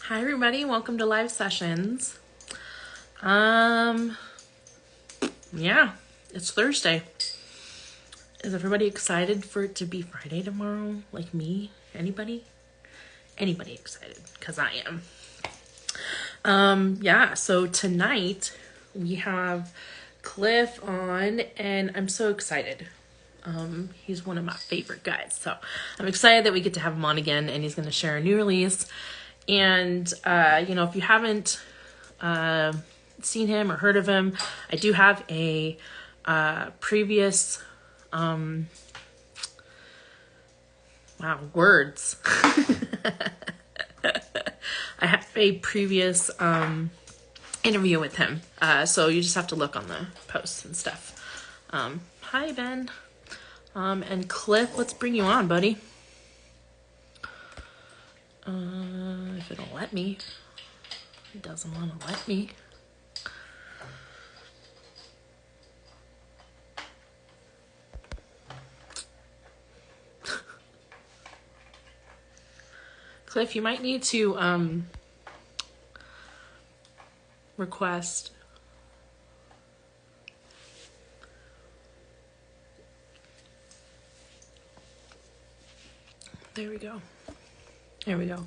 Hi everybody, welcome to Live Sessions. Um, yeah, it's Thursday. Is everybody excited for it to be Friday tomorrow? Like me? Anybody? Anybody excited? Because I am. Yeah, so tonight we have Cliff on, and I'm so excited. He's one of my favorite guys, so I'm excited that we get to have him on again, and he's going to share a new release. And, if you haven't seen him or heard of him, I do have a previous, words. I have a previous interview with him. So you just have to look on the posts and stuff. Hi, Ben. And Cliff, let's bring you on, buddy. If it'll let me. It doesn't want to let me. Cliff, you might need to request. There we go. There we go.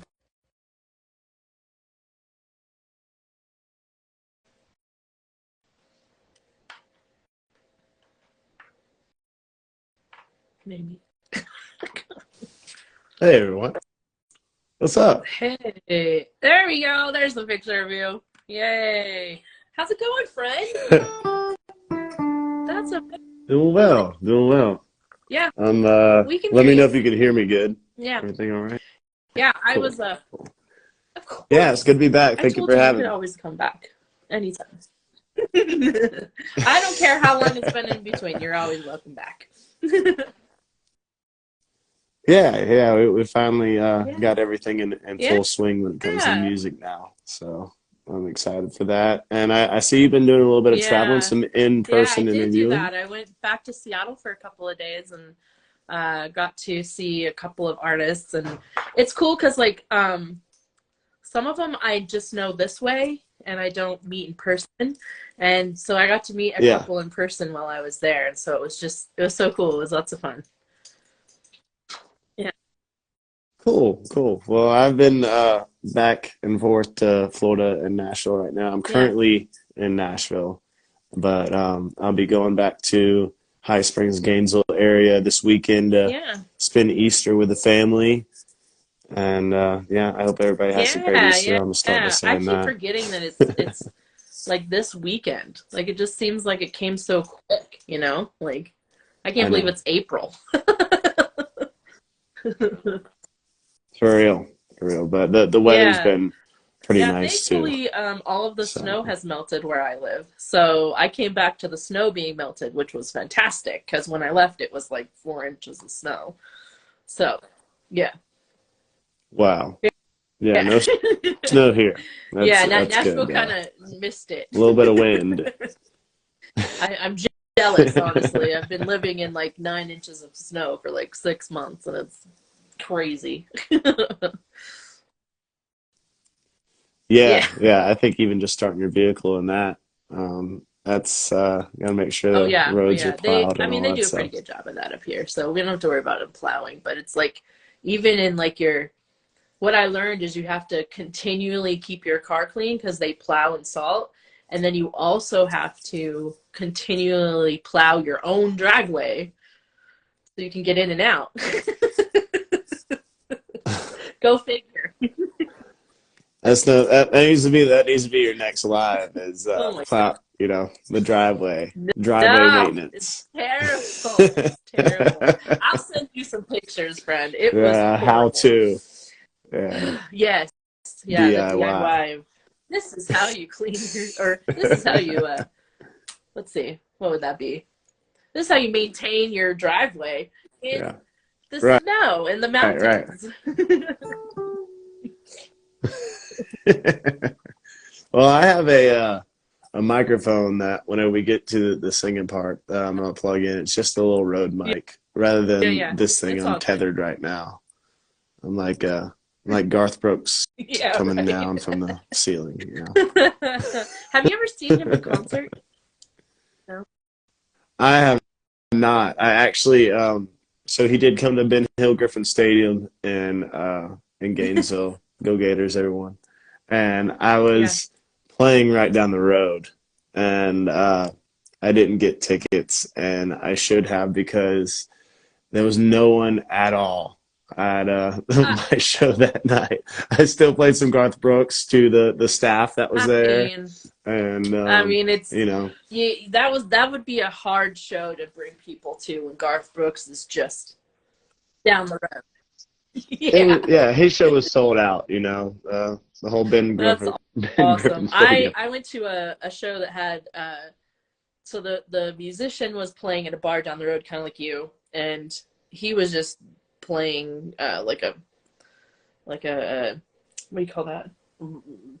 Maybe. Hey everyone, what's up? Hey, there we go. There's the picture of you. Yay. How's it going, friend? That's a Doing well, doing well. yeah. We can Let hear me know you. if you can hear me good. Yeah. Everything all right? Yeah, I Cool. was Cool. of course. Yeah, it's good to be back. I Thank you told for you having could me. always come back anytime. I don't care how long it's been in between. You're always welcome back. Yeah, we finally Yeah. got everything in Yeah. full swing when it comes to music now. So I'm excited for that. And I see you've been doing a little bit of traveling, Yeah. some Yeah, I in-person did do interviewing. that. I went back to Seattle for a couple of days and got to see a couple of artists, and it's cool because some of them I just know this way and I don't meet in person, and so I got to meet a Yeah, couple in person while I was there, and so it was so cool. It was lots of fun. Yeah. cool. Well, I've been back and forth to Florida and Nashville right now. I'm Yeah. currently in Nashville. But I'll be going back to High Springs, Gainesville area this weekend to Yeah. spend Easter with the family. And yeah, I hope everybody has a great Yeah. Easter. Yeah. I'm gonna start by Yeah. I saying keep that. forgetting that it's like this weekend. Like it just seems like it came so quick, Like I can't I believe know. it's April. For real. For real. But the weather's Yeah. been pretty Yeah, nice too. thankfully, all of the snow So has melted where I live. So I came back to the snow being melted, which was fantastic because when I left, it was like 4 inches of snow. So, yeah. wow. Yeah, Yeah. no snow here. Yeah, That's Nashville good. kind of missed it. A little bit of wind. I'm jealous, honestly. I've been living in like 9 inches of snow for like 6 months, and it's crazy. Yeah. Yeah. I think even just starting your vehicle in that, that's gotta make sure Oh the yeah, oh roads are yeah. plowed I and mean, all they that do a pretty stuff. good job of that up here, so we don't have to worry about it plowing. But it's like, even in like what I learned is you have to continually keep your car clean because they plow and salt, and then you also have to continually plow your own driveway so you can get in and out. Go figure. That needs to be your next live is Oh my God. plow, the driveway No, it's maintenance. terrible. It's terrible. I'll send you some pictures, friend. It was How horrible. to, yeah, Yes. Yeah, the DIY. DIY. This is how you clean or this is how you, let's see, what would that be? This is how you maintain your driveway in Yeah, the right, snow in the right. mountains. Well, I have a microphone that whenever we get to the singing part, I'm gonna plug in. It's just a little Rode Yeah, mic rather than yeah. this thing It's I'm all good. tethered right now. I'm like like Garth Brooks Yeah, coming right. down from the ceiling. You know, Have you ever seen him in concert? No. I have not. I actually, so he did come to Ben Hill Griffin Stadium in Gainesville. Go Gators, everyone! And I Yeah. was playing right down the road, and I didn't get tickets, and I should have because there was no one at all at I, my show that night. I still played some Garth Brooks to the staff that was I there, mean, and I mean, it's you know, yeah, that would be a hard show to bring people to when Garth Brooks is just down the road. it Yeah, was yeah. His show was sold out. You know, the whole that's Ben Griffin awesome. Stadium. I went to a show that had so the musician was playing at a bar down the road, kind of like you, and he was just playing like a what do you call that,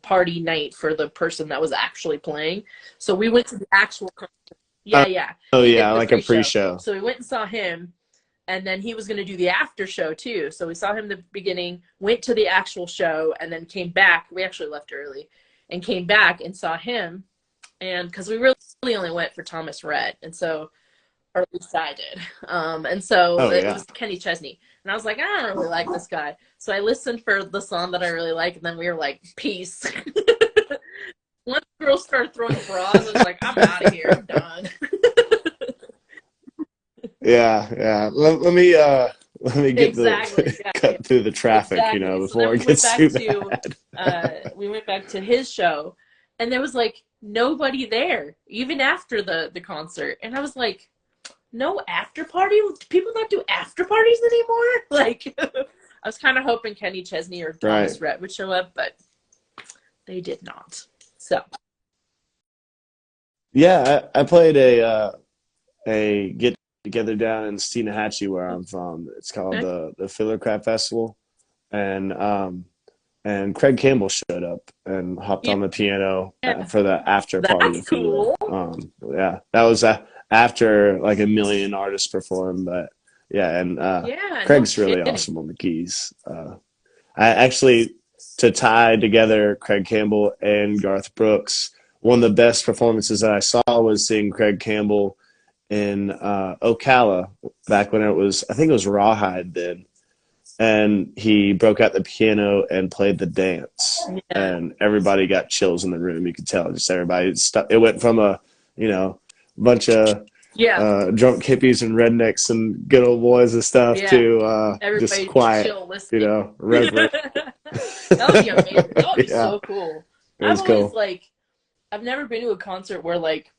party night for the person that was actually playing. So we went to the actual concert. Yeah, Oh, yeah. oh He did yeah, the like a pre-show. pre-show. So we went and saw him, and then he was going to do the after show too. So we saw him the beginning, went to the actual show, and then came back. We actually left early and came back and saw him. And because we really only went for Thomas Rhett, and so, or at least I did. And so Oh it yeah. was Kenny Chesney. And I was like, I don't really like this guy. So I listened for the song that I really like, and then we were like, peace. Once girls started throwing bras, I was like, I'm out of here. I'm done. Yeah, yeah. Let me get Exactly. the Yeah, yeah. cut through the traffic, you know, Exactly. So then before it gets too bad. we went back to his show, and there was like nobody there, even after the concert. And I was like, no after party? Do people not do after parties anymore? Like, I was kind of hoping Kenny Chesney or Right. Thomas Rhett would show up, but they did not. So, Yeah, I played a get together down in Steenahatchee where I'm from. It's called okay. the Filler Crab Festival, and Craig Campbell showed up and hopped Yeah, on the piano for the after party, that's if you will. cool. Yeah, that was after like a million artists performed, but yeah, and Yeah, no Craig's really kidding. awesome on the keys. I actually to tie together Craig Campbell and Garth Brooks. One of the best performances that I saw was seeing Craig Campbell in Ocala back when it was, I think it was Rawhide then, and he broke out the piano and played the dance, Yeah. and everybody got chills in the room. You could tell, just everybody. It went from a bunch of Yeah. drunk hippies and rednecks and good old boys and stuff Yeah. to just Everybody quiet, chill listening. reverent. That would be amazing. That would be Yeah, so cool. it I've was always cool. like, I've never been to a concert where like,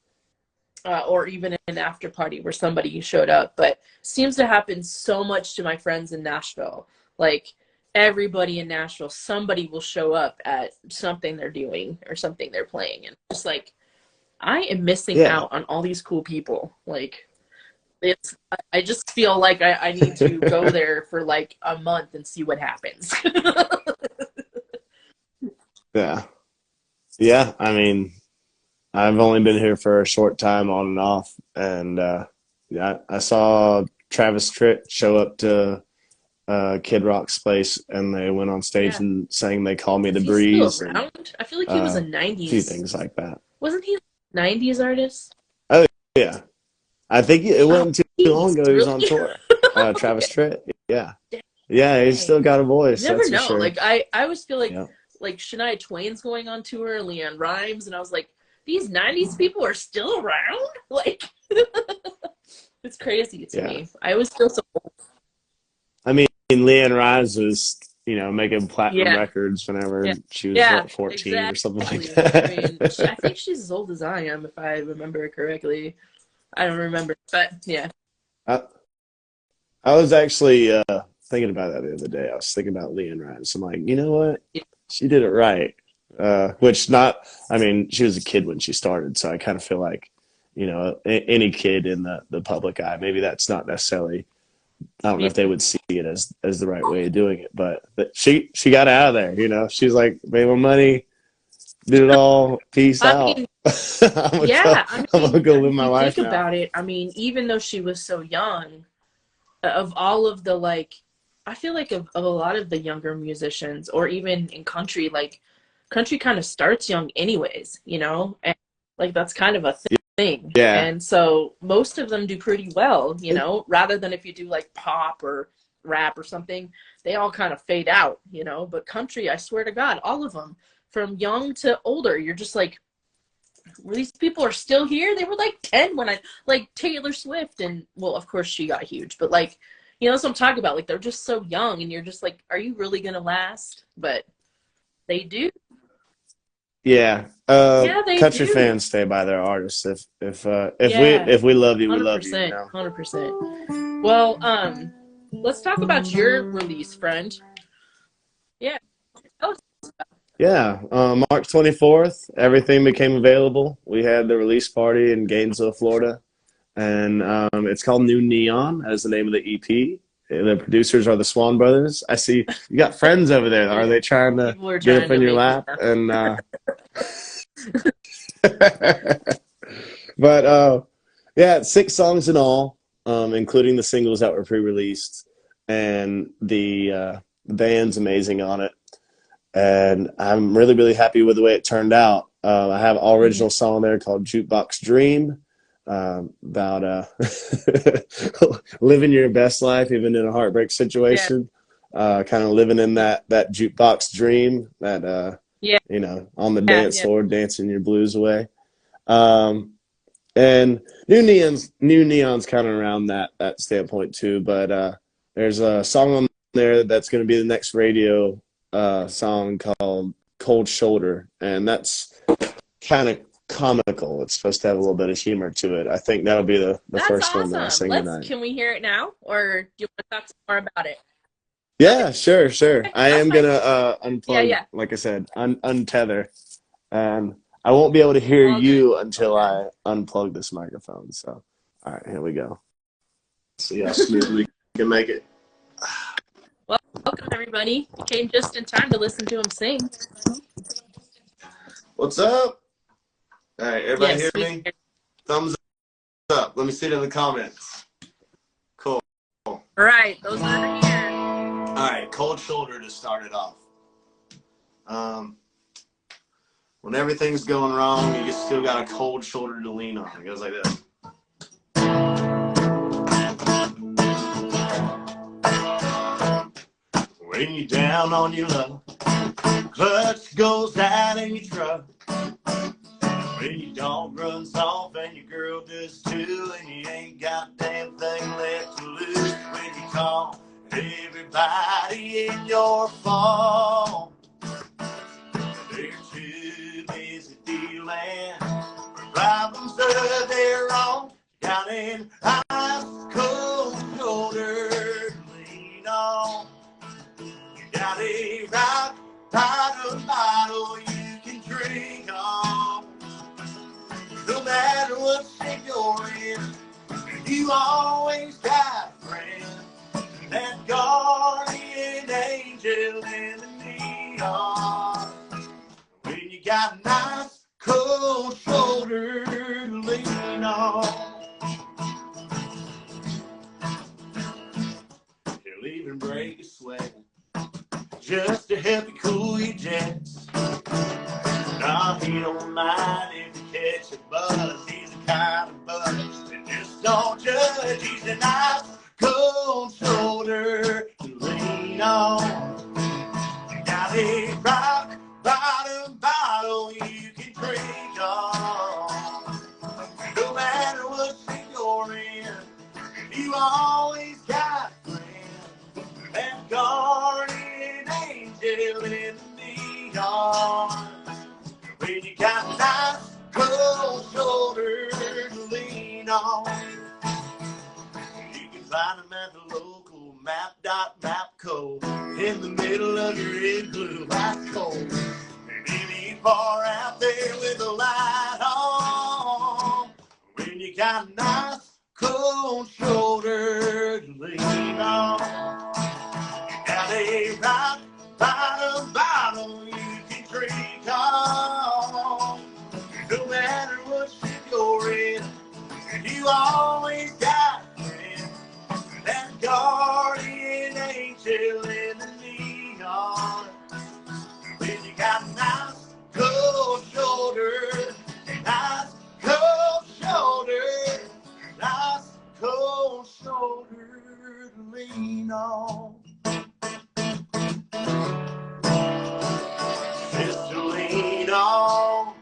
or even an after party where somebody showed up, but seems to happen so much to my friends in Nashville. Like everybody in Nashville, somebody will show up at something they're doing or something they're playing, and just like I am missing Yeah. out on all these cool people. Like it's, I just feel like I need to go there for like a month and see what happens. Yeah. Yeah. I mean, I've only been here for a short time on and off. And yeah, I saw Travis Tritt show up to Kid Rock's place and they went on stage Yeah. and sang They Call Me the Is he still Breeze and around? I feel like he was a a few 90s. things like that. Wasn't he a 90s artist? Oh, yeah. I think it Oh, wasn't too long ago he was on really? tour. Travis Okay. Tritt. Yeah. Yeah, he's still Dang. got a You voice, never that's for know. sure. Like I always feel Yeah. like Shania Twain's going on tour, Leanne Rhymes, and I was like, these 90s people are still around? Like it's crazy to Yeah. me. I always feel so old. I mean, Leanne Rimes was, making platinum Yeah. records whenever Yeah. she was, Yeah, 14 or something like exactly. I mean, I that. think she's as old as I am, if I remember correctly. I don't remember, but yeah. I, I was actually thinking about that the other day. I was thinking about Leanne Rimes. I'm like, you know what? She did it right. I mean, she was a kid when she started, so I kind of feel like, any kid in the public eye, maybe that's not necessarily, I don't know Yeah. if they would see it as the right way of doing it, but she got out of there, she's like, made my money, did it all, peace I out. mean, I'm yeah, gonna go live my you life think now. about it, I mean, even though she was so young, of all of the like, I feel like of a lot of the younger musicians, or even in country, like country kind of starts young anyways, you know? And like that's kind of a thing. Yeah. And so most of them do pretty well, you know, rather than if you do like pop or rap or something, they all kind of fade out, you know? But country, I swear to God, all of them, from young to older, you're just like, these people are still here. They were like 10 when I, like Taylor Swift, and well, of course she got huge, but like, you know, that's what I'm talking about. Like they're just so young, and you're just like, are you really gonna last? But they do. Yeah. Yeah, they Country do. fans stay by their artists. If we Yeah, if we love you, we love you. You 100%, know. 100%. Well, let's talk about your release, friend. Yeah, tell us. Yeah. March 24th, everything became available. We had the release party in Gainesville, Florida, and it's called New Neon as the name of the EP. The producers are the Swan Brothers. I see you got friends over there. Are they trying to People are get trying up to in your make me lap? laugh. And but yeah, 6 songs in all, including the singles that were pre-released, and the band's amazing on it, and I'm really really happy with the way it turned out. I have an Mhm. original song there called Jukebox Dream, about living your best life even in a heartbreak Yeah, situation, kind of living in that jukebox dream, that yeah, on the yeah, dance yeah. floor dancing your blues away. um, and New Neon's kind of around that standpoint too. But there's a song on there that's going to be the next radio song called Cold Shoulder, and that's kind of comical. It's supposed to have a little bit of humor to it. I think that'll be the That's first one that I awesome. sing Let's. tonight. Can we hear it now, or do you want to talk some more about it? Okay, Yeah, sure, sure. I that's am fine. gonna Yeah, unplug, yeah. like I said, untether, and I won't be able to hear All good. you All until good. I unplug this microphone. So, all right, here we go. See how smooth we can make it. Well, welcome everybody. You came just in time to listen to him sing. What's up? All right, everybody hear Yes, we can me? hear. Thumbs up. Let me see it in the comments. Cool. All All right, those are here. right, Cold Shoulder to start it off. Um, when everything's going wrong, you still got a cold shoulder to lean on. It goes like this. When you're down on your luck, clutch goes out in your truck. When your dog runs off and your girl does too, and you ain't got a damn thing left to lose. When you call everybody in your phone, they're too busy dealing with problems of their own. Got an ice cold shoulder to lean on. You got a rock bottom bottle you can drink on. No matter what shape you're in, you always got a friend. That guardian angel in the neon. When you got a nice cold shoulder to lean on. He'll even break a sweat just to help you cool your jets. Nah, he don't mind if you catch a buzz. He's the kind of buzz that just don't judge. He's a nice cold shoulder to lean on. You got a rock bottom bottle you can drink on. No matter what shape you're in, you always got a friend. That guardian angel in the neon. When you got a nice cold shoulder to lean on. You can find them at the local map.mapco in the middle of your igloo, ice cold. And any far out there with a light on. When you got a nice cold shoulder to lean on. You got a rock bottom bottle you can drink on. No matter what shape you're in, you always got a friend. That guardian angel shoulder, nice cold shoulder, nice cold shoulder to lean on. Just to lean on.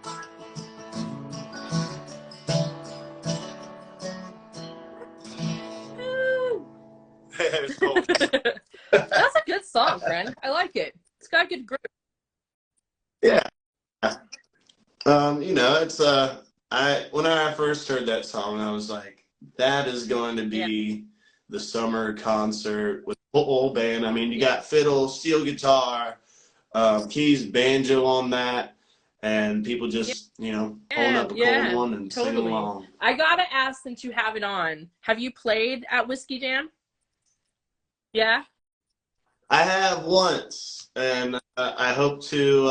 That's a good song, friend. I like it. It's got a good groove. Yeah. You know, it's when I first heard that song, I was like, that is going to be the summer concert with the whole band. I mean, you got fiddle, steel guitar, keys, banjo on that, and people just, you know, pulling up a cold one and singing along. I gotta ask, since you have it on, have you played at Whiskey Jam? Yeah. I have once, and I hope to.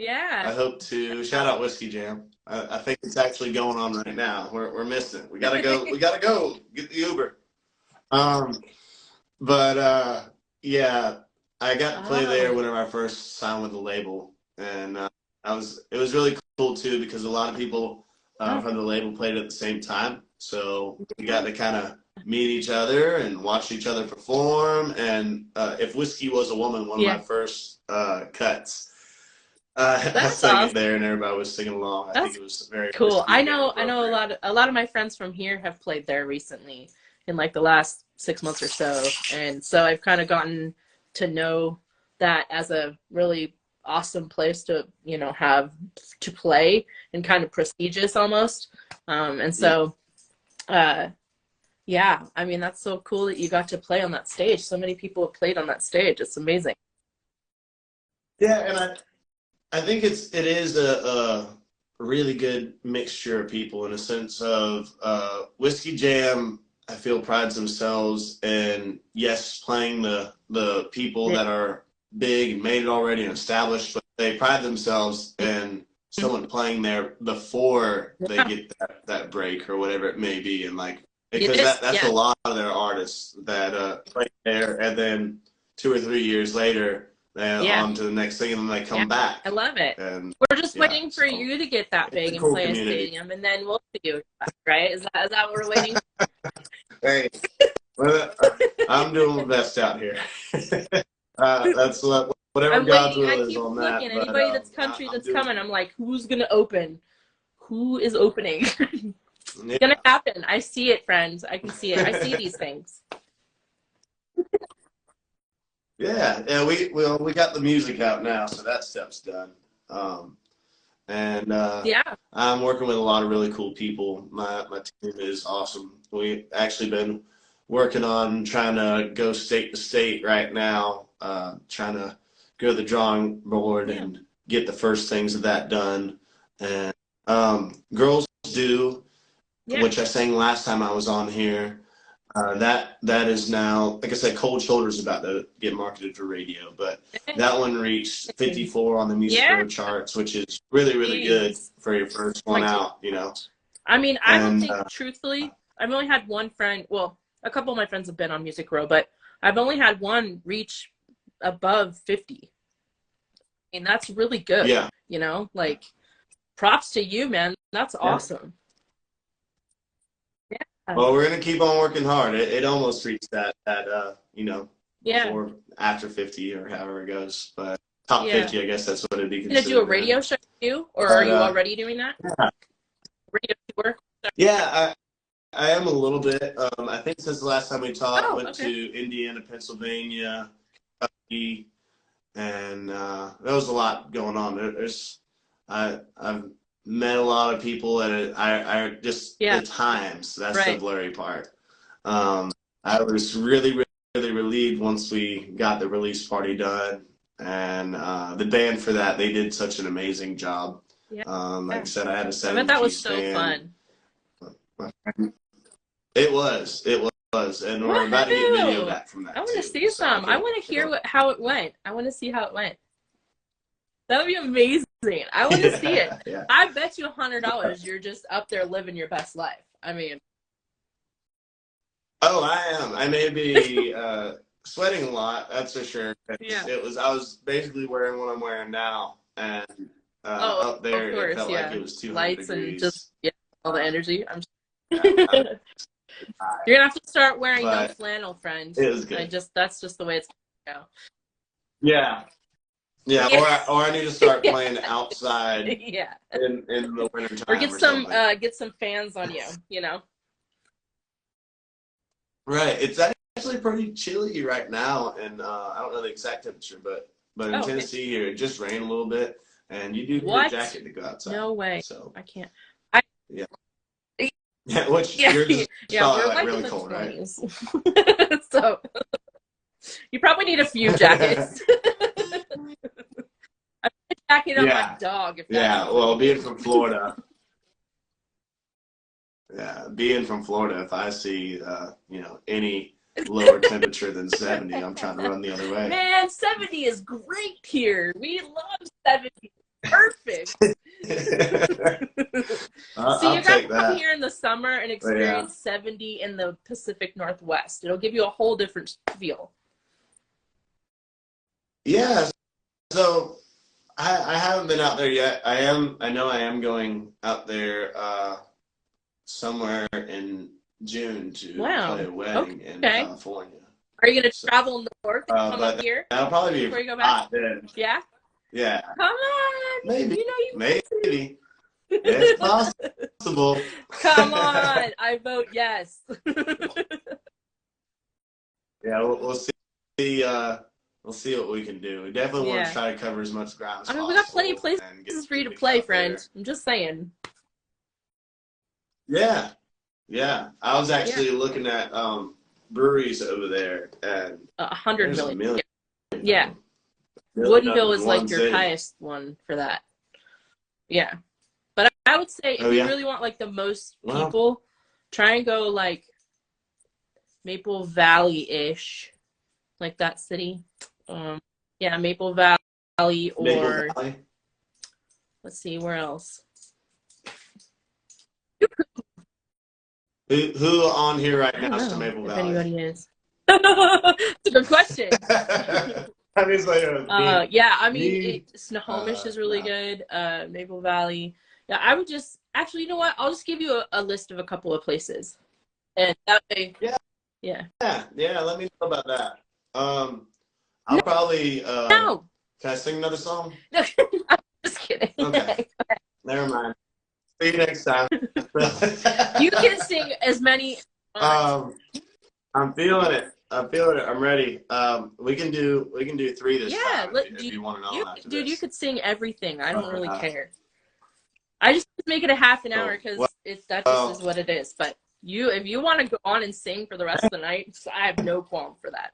I hope to shout out Whiskey Jam. I think it's actually going on right now. We're missing it. We gotta go. We gotta go get the Uber. Yeah, I got to play there whenever I first signed with the label, and it was really cool too because a lot of people from the label played at the same time, so we got to kind of meet each other and watch each other perform. And if Whiskey Was a Woman, one of my first cuts. I sang it there, and everybody was singing along. I think it was very cool. I know a lot of my friends from here have played there recently in like the last 6 months or so, and so I've kind of gotten to know that as a really awesome place to, you know, have to play, and kind of prestigious almost. And so, yeah, I mean, that's so cool that you got to play on that stage. So many people have played on that stage. It's amazing. Yeah, and I think it is a really good mixture of people in a sense of Whiskey Jam. I feel prides themselves in playing the people that are big and made it already and established, but they pride themselves in someone playing there before they get that break or whatever it may be, and like because that's a lot of their artists that play there, and then 2 or 3 years later. On to the next thing, and then they come back. I love it. And we're just waiting for you to get that big and play a stadium, and then we'll see you, right? Is that what we're waiting for? Hey, well, I'm doing my best out here. That's whatever God's will is on that. I keep looking. Anybody that's country that's coming, I'm like, who's gonna open? Who is opening? It's gonna happen. I see it, friends. I can see it. I see these things. Yeah, we got the music out now, so that step's done. I'm working with a lot of really cool people. My team is awesome. We've actually been working on trying to go state to state right now, trying to go to the drawing board and get the first things of that done. And Girls Do, which I sang last time I was on here. That is now, like I said, Cold Shoulder is about to get marketed for radio, but that one reached 54 on the music charts, which is really, really good for your first one out, you know. I mean, I don't think, truthfully, I've only had one friend, well, a couple of my friends have been on Music Row, but I've only had one reach above 50. I mean, that's really good. Yeah. You know, like, props to you, man. That's awesome. Well, we're gonna keep on working hard. It almost reached that you know, before after 50 or however it goes, but top 50, I guess that's what it'd be considered. You gonna do a radio show too, or are you already doing that? Radio tour? Yeah, I am a little bit. I think since the last time we talked, went to Indiana, Pennsylvania, Kentucky, and there was a lot going on. I've met a lot of people, and I just the times. That's the blurry part. I was really, really relieved once we got the release party done, and the band for that, they did such an amazing job. Like I said, I had a 7-piece band. I bet that was so fun. It was, and we're about to get video back from that. I want to see some. I want to hear how it went. I want to see how it went. That would be amazing. I want to see it. I bet you $100 you're just up there living your best life. I mean. Oh, I am. I may be sweating a lot, that's for sure. I was basically wearing what I'm wearing now, and up there it felt like yeah. it was 200 Lights and just, degrees. yeah, all the energy. I'm Yeah, You're gonna have to start wearing no but flannel, friend. it was good. That's just the way it's gonna go. Yeah. Yeah, Yeah. or I need to start Yeah. playing outside Yeah. in the Or wintertime or something. get some fans on you, you know. Right. It's actually pretty chilly right now, and I don't know the exact temperature, but in Oh, okay. Tennessee here, it just rained a little bit, and you do need a What? jacket to go outside. No way. So I can't. I yeah, yeah. Which yeah, you're just yeah, probably we're like like in really the cold, right? 20s. So you probably need a few jackets. I put a jacket on my Yeah, dog if that's yeah. Well, being from Florida, yeah, being from Florida, if I see any lower temperature than 70, I'm trying to run the other way. Man, 70 is great here. We love 70. Perfect. See, I'll you guys take come that. here in the summer and But yeah, experience 70 in the Pacific Northwest. It'll give you a whole different feel. yeah. So I haven't been out there yet. I know I am going out there somewhere in June to Wow. play a wedding in Okay. California. Are you going to So, travel north and come but up here that'll probably be before you go back? hot then. Yeah? Yeah, Come on. maybe, You know you want to. maybe. It's possible. Come on. I vote yes. Yeah, we'll see. We'll see what we can do. We definitely want to try to cover as much ground as I mean, possible. we got plenty of places and get for you to music play, out friend. there. I'm just saying. Yeah, yeah. I was Yeah. actually looking at breweries over there, and 100 there's a million. million. Yeah. Million Woodinville in is like one your city. highest one for that. Yeah. But I would say if you really want like the most people, try and go like Maple Valley-ish, like that city. Yeah, Maple Valley or Maple Valley. let's see, where else? Who on here right I now don't is from know Maple if Valley? anybody is. It's a good question. I mean, it's like, Yeah, I mean, Snohomish is really good. Maple Valley. Yeah, I would just actually, you know what? I'll just give you a list of a couple of places, and that way, yeah. Let me know about that. I'll probably. No. Can I sing another song? No, I'm just kidding. Okay. Never mind. See you next time. You can sing as many. I'm feeling it. I'm feeling it. I'm ready. We can do 3 this time if you want to know after dude, this. you could sing everything. I don't really care. I just make it a half an hour because that just is what it is. But if you want to go on and sing for the rest of the night, I have no qualm for that.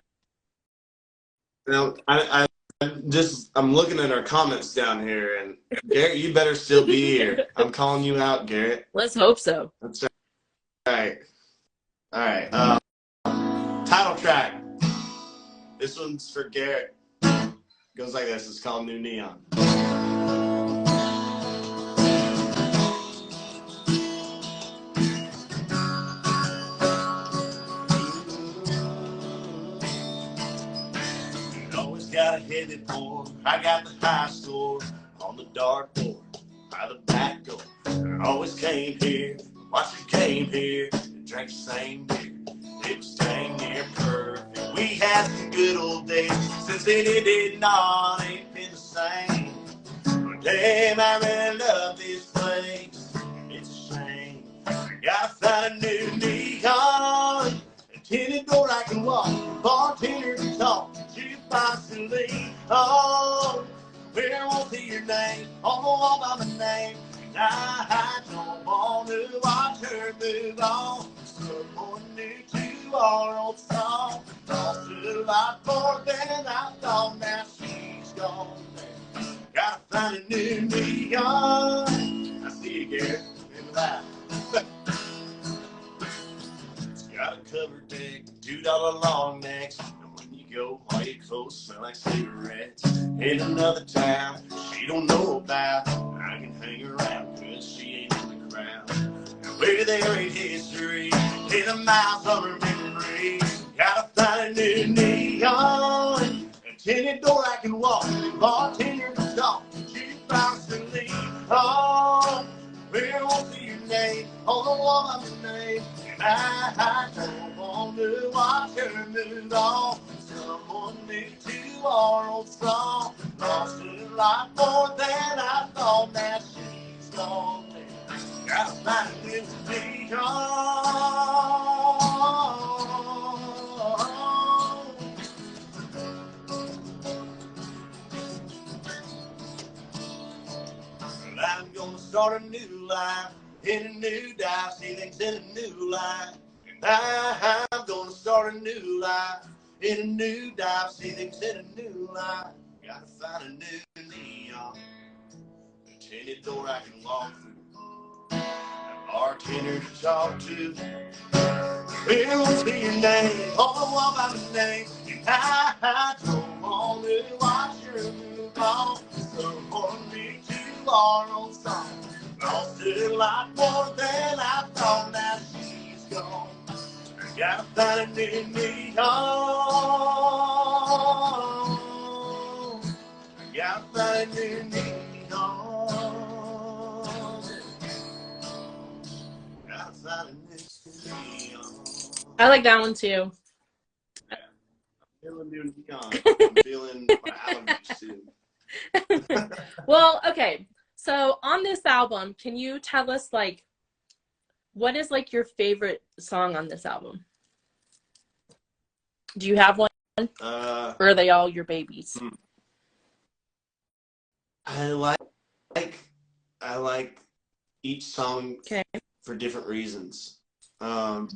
Now, I'm looking at our comments down here, and Garrett, you better still be here. I'm calling you out, Garrett. Let's hope so. That's right. All right. Title track. This one's for Garrett. Goes like this. It's called New Neon. Always got a heavy pour. I got the high score on the dartboard by the back door. I always came here, watched you came here, and drank the same beer. It was dang near perfect. We had some good old days. Since then it did not ain't been the same. But damn, I really love this place. It's a shame. I gotta find a new neon. A tinted door I can walk. Bartender to talk. Jukebox and lean. Oh, where I won't see your name on the wall by my name. I don't want to watch her move on. Someone new to our old song. Lost a lot more than I thought. Now she's gone. Gotta find a new neon. I see you, Garrett. In that. It's got a covered deck, $2 long necks. And when you go, all your clothes smell like cigarettes. In another town she don't know about. I can hang around, cause she ain't in the crowd. And where there ain't history, in a mile from her memory. Gotta find a new neon. A tinted door I can walk, bartender to talk, jukebox and leave. Oh, woman's name. I don't want to watch her move on. Someone new to our old song. Lost a lot more than I thought. Now she's gone. Gotta find a new I'm gonna start a new life in a new dive, see things in a new light. I'm gonna start a new life in a new dive, see things in a new light. Gotta find a new neon, a tinted door I can walk through, a bartender to talk to. It won't be your name, oh, what about the name? I don't want to watch her move on. Someone new to our old song. Lost a lot more than I thought. Now she's gone. Gotta find a new neon. Gotta find a new neon. Gotta find a new neon. I like that one too. Yeah. I'm feeling new neon. I'm feeling my allergies too. Well, okay. So on this album, can you tell us like what is like your favorite song on this album? Do you have one? Or are they all your babies? I like each song for different reasons. I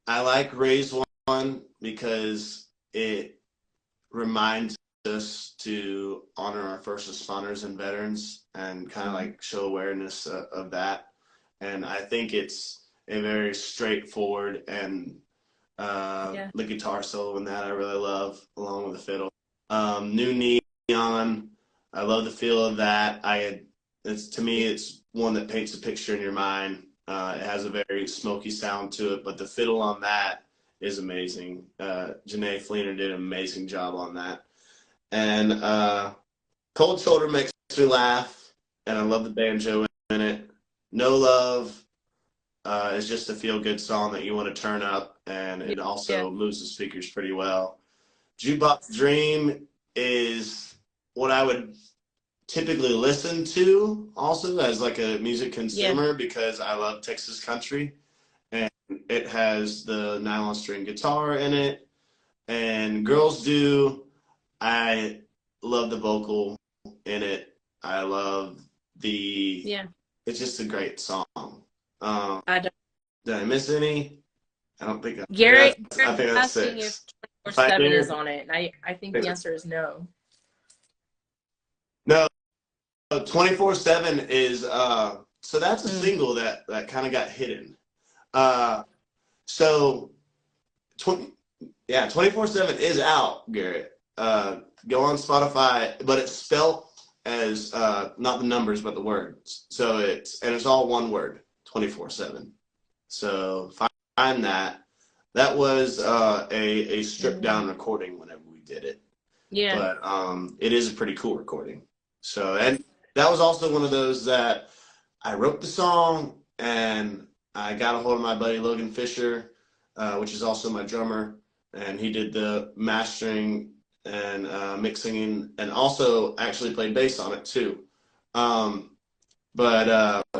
like Raise One because it reminds us to honor our first responders and veterans and kind of like show awareness of that. And I think it's a very straightforward and the guitar solo in that I really love, along with the fiddle. New Neon, I love the feel of that. To me, it's one that paints a picture in your mind. It has a very smoky sound to it, but the fiddle on that is amazing. Janae Fleener did an amazing job on that. And Cold Shoulder makes me laugh, and I love the banjo in it. No Love is just a feel-good song that you want to turn up, and it also moves the speakers pretty well. Jukebox Dream is what I would typically listen to also as like a music consumer because I love Texas country, and it has the nylon string guitar in it. And Girls Do, I love the vocal in it. I love it's just a great song. Did I miss any? I don't think Garrett I think that's asking 6. if 24/7 is on it, and I think the answer is no. No, 24/7 is so that's a single that kind of got hidden. So 24/7 is out, Garrett. Go on Spotify, but it's spelled as not the numbers but the words. So it's all one word, 24/7. So find that. That was a stripped down recording whenever we did it. Yeah. But it is a pretty cool recording. So, and that was also one of those that I wrote the song and I got a hold of my buddy Logan Fisher, which is also my drummer, and he did the mastering and mixing and also actually played bass on it too.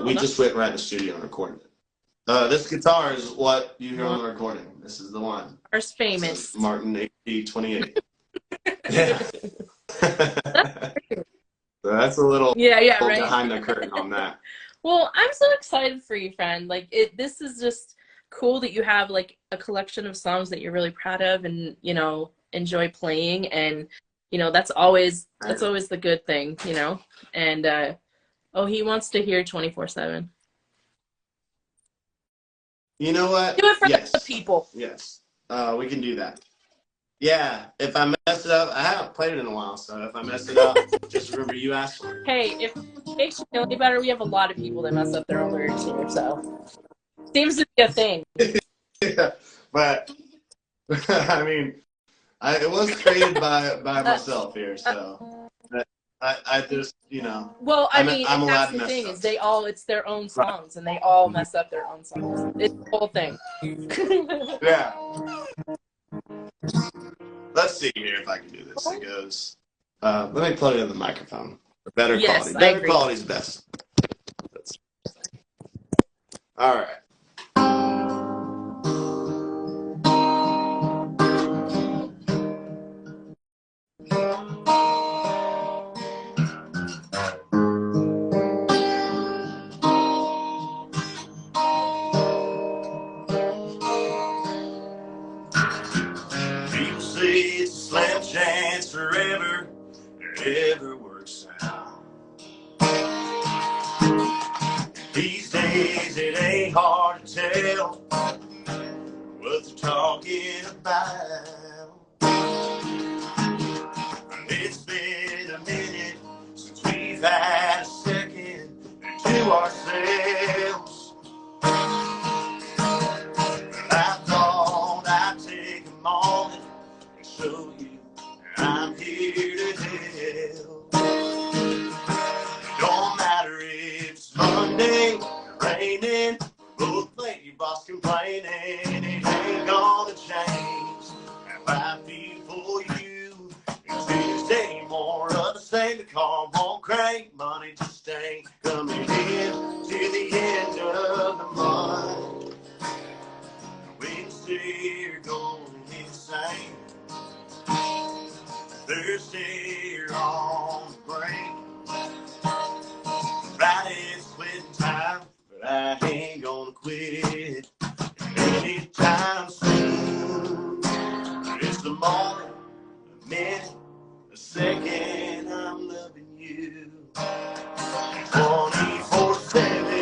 We just went right in the studio and recorded it. This guitar is what you hear on the recording. This is the one. Ours famous. Martin AP28. Yeah. So that's a little right behind the curtain on that. Well, I'm so excited for you, friend. Like this is just cool that you have like a collection of songs that you're really proud of and enjoy playing, and that's always the good thing, And he wants to hear 24/7. You know what? Do it for the people. Yes, we can do that. Yeah, if I mess it up, I haven't played it in a while, so if I mess it up, just remember you asked for it. Hey, if it makes you feel any better, we have a lot of people that mess up their own lyrics here, so seems to be a thing. Yeah, but I mean, it was created by myself here, so I just, you know, Well, I mean, I'm and allowed that's to the mess thing up. is it's their own songs, and they all mess up their own songs. It's the whole thing. Yeah. Let's see here if I can do this. It goes. Let me plug it in the microphone. Better Yes, quality. I Better agree. quality is best. All right. People say it's a slim chance forever it ever works out. These days it ain't hard to tell what they're talking about. It's been a minute since we've had a second to ourselves. I thought I'd take a moment and show you I'm here to help. Don't matter if it's Monday, raining, both lady boss complaining, it ain't gonna change how I feel for you. And Tuesday, more of the same, the car won't crank, money just ain't coming in to the end of the month. Wednesday, you're going insane. Thursday, you're on the brink. Friday's quitting time, but I ain't gonna quit anytime soon. It's the moment, a minute, a second, I'm loving you 24/7.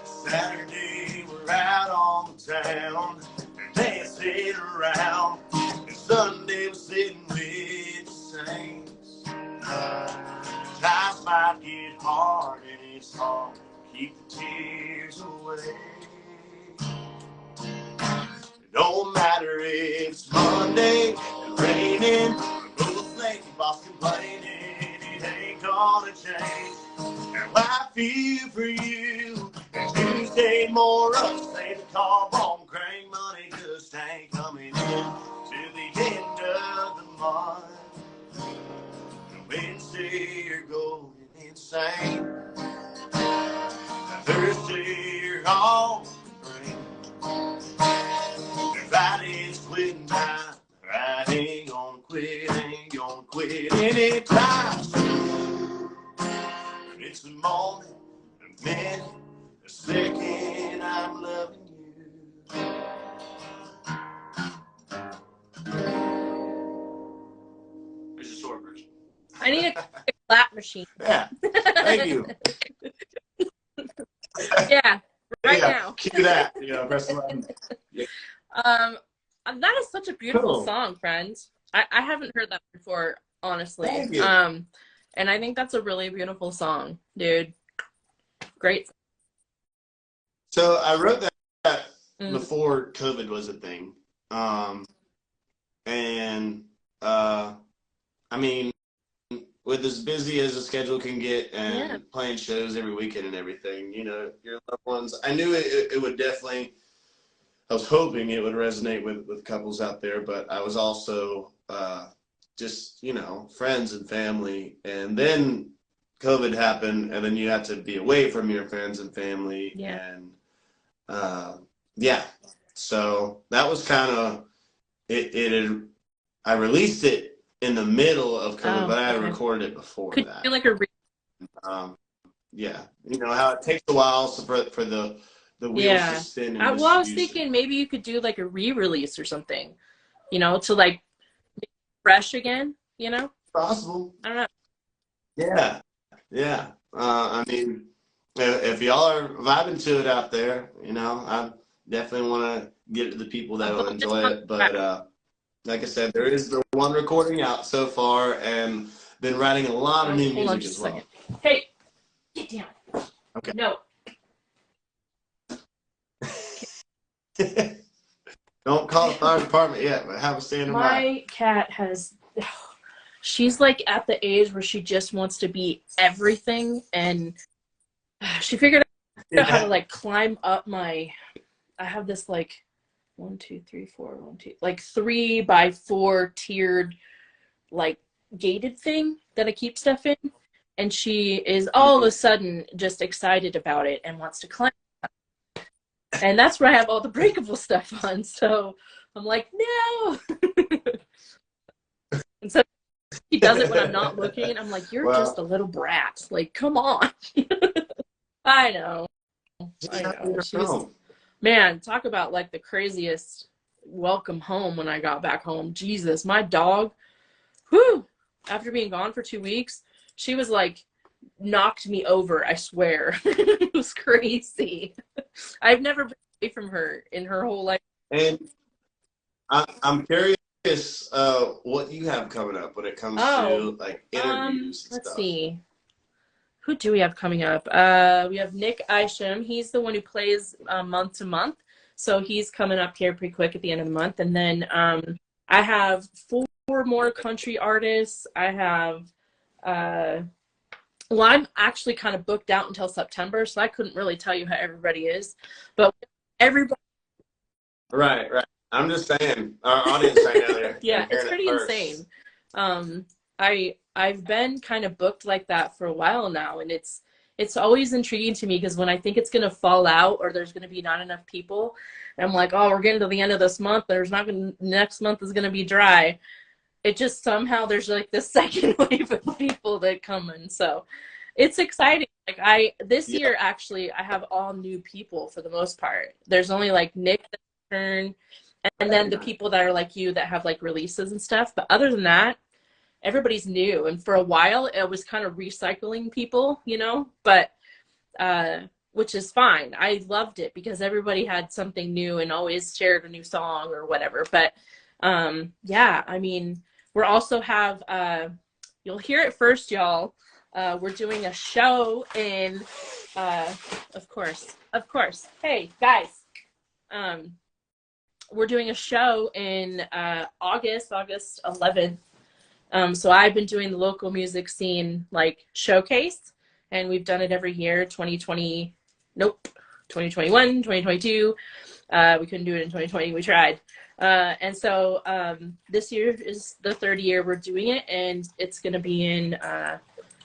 Saturday, we're out on the town, dancing around. And Sunday, we're sitting with the saints. Times might get hard, and it's hard to keep the tears away. It don't matter if it's Monday and raining, both lady boss complaining, it ain't gonna change how I feel for you. And Tuesday, more of the same, the car won't crank, money just ain't coming in to the end of the month. Wednesday, you're going insane. Thursday, you're on the brink. Friday's quitting time. I ain't gonna quit anytime soon. It's a moment, a minute, a second, I'm loving you. There's a short version. I need a clap machine. Yeah, thank you. Yeah, right Yeah, now. cue that. You know, press the button. Yeah. That is such a beautiful Cool. song, friends. I haven't heard that before, honestly. Thank you. And I think that's a really beautiful song, dude. Great. So I wrote that before COVID was a thing. And I mean, with as busy as a schedule can get and playing shows every weekend and everything, you know, your loved ones, I knew it would definitely, I was hoping it would resonate with couples out there, but I was also just, you know, friends and family. And then COVID happened, and then you had to be away from your friends and family. Yeah. And yeah, so that was kind of it. I released it in the middle of COVID, but I had recorded it before Could that. you do like a yeah, you know how it takes a while for the wheels to spin. And well, I was thinking maybe you could do like a re-release or something, you know, to like make it fresh again, you know? Possible. I don't know. Yeah, yeah. I mean, if y'all are vibing to it out there, you know, I definitely want to get it to the people that will enjoy it. But like I said, there is the one recording out so far, and been writing a lot of new Hold on music just as a well. second. Hey, get down. Okay. No. Don't call the fire department yet, but have a standing by. My cat has, she's like at the age where she just wants to be everything, and she figured out how to like climb up my, I have this like 1, 2, 3, 4, 1, 2, like 3x4 tiered like gated thing that I keep stuff in, and she is all of a sudden just excited about it and wants to climb. And that's where I have all the breakable stuff on. So I'm like, no. And so he does it when I'm not looking. I'm like, you're just a little brat. Like, come on. I know. I know. She was, man, talk about like the craziest welcome home when I got back home. Jesus, my dog, whew, after being gone for 2 weeks, she was like, knocked me over, I swear. It was crazy. I've never been away from her in her whole life. And I'm curious what you have coming up when it comes to like interviews and let's stuff. see. Who do we have coming up? We have Nick Isham. He's the one who plays month to month. So he's coming up here pretty quick at the end of the month. And then I have 4 more country artists. I have well, I'm actually kind of booked out until September, so I couldn't really tell you how everybody is. But everybody. Right. I'm just saying, our audience right now, yeah, it's pretty insane. I've been kind of booked like that for a while now, and it's always intriguing to me because when I think it's gonna fall out or there's gonna be not enough people, I'm like, oh, we're getting to the end of this month. There's not gonna, next month is gonna be dry. It just somehow there's like this second wave of people that come in, so it's exciting. Like this year actually I have all new people for the most part. There's only like Nick that returned, and then the people that are like you that have like releases and stuff. But other than that, everybody's new. And for a while it was kind of recycling people, you know, but which is fine. I loved it because everybody had something new and always shared a new song or whatever. But yeah, I mean, we're also have you'll hear it first, y'all. We're doing a show in of course. Hey guys, we're doing a show in August 11th. So I've been doing the local music scene like showcase, and we've done it every year. 2020, nope, 2021, 2022. We couldn't do it in 2020. We tried. And so this year is the 3rd year we're doing it, and it's going to be in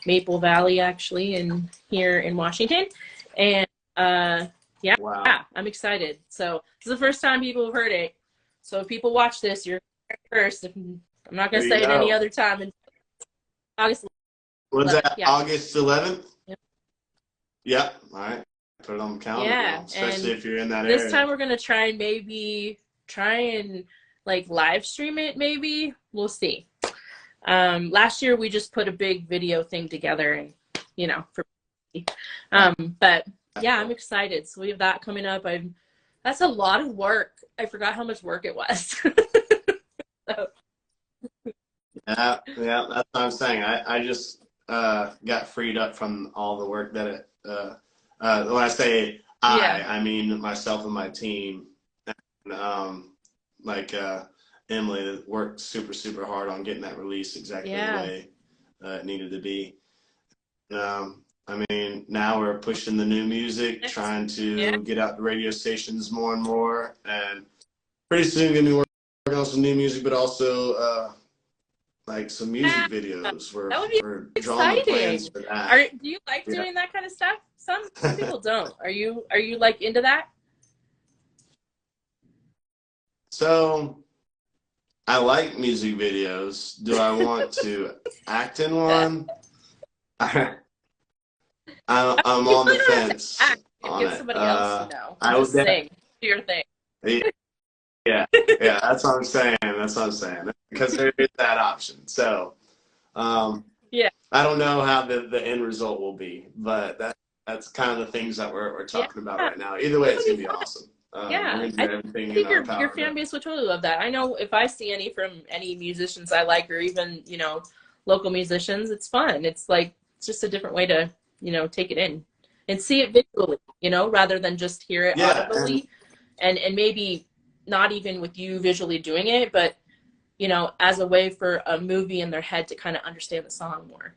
Maple Valley, actually, and here in Washington. And yeah, I'm excited. So this is the first time people have heard it. So if people watch this, you're first. I'm not going to say it any other time. In August 11th. What's that? Yeah. August 11th? Yep. All right. Put it on the calendar. Yeah. Especially if you're in that area. This time we're going to try and like live stream it, maybe. We'll see. Last year we just put a big video thing together, and you know, for but yeah, I'm excited. So we have that coming up. That's a lot of work. I forgot how much work it was. So. Yeah, that's what I'm saying. I just got freed up from all the work that it when I say I mean myself and my team. And, Emily that worked super hard on getting that release exactly the way it needed to be. I mean, now we're pushing the new music, trying to get out the radio stations more and more, and pretty soon gonna be working on some new music, but also like some music videos. We're drawing the plans for that. Do you like doing that kind of stuff? Some people don't. Are you like into that? So I like music videos. Do I want to act in one? I'm on the fence. Give somebody else to know. I will sing. Do your thing. Yeah, that's what I'm saying. Because there is that option. So, I don't know how the end result will be, but that's kind of the things that we're talking about right now. Either way, it's gonna be awesome. I think your fan base would totally love that. I know if I see any from any musicians I like, or even, you know, local musicians. It's fun. It's like, it's just a different way to, take it in and see it visually, rather than just hear it Yeah, audibly, and maybe not even with you visually doing it, but, as a way for a movie in their head to kind of understand the song more.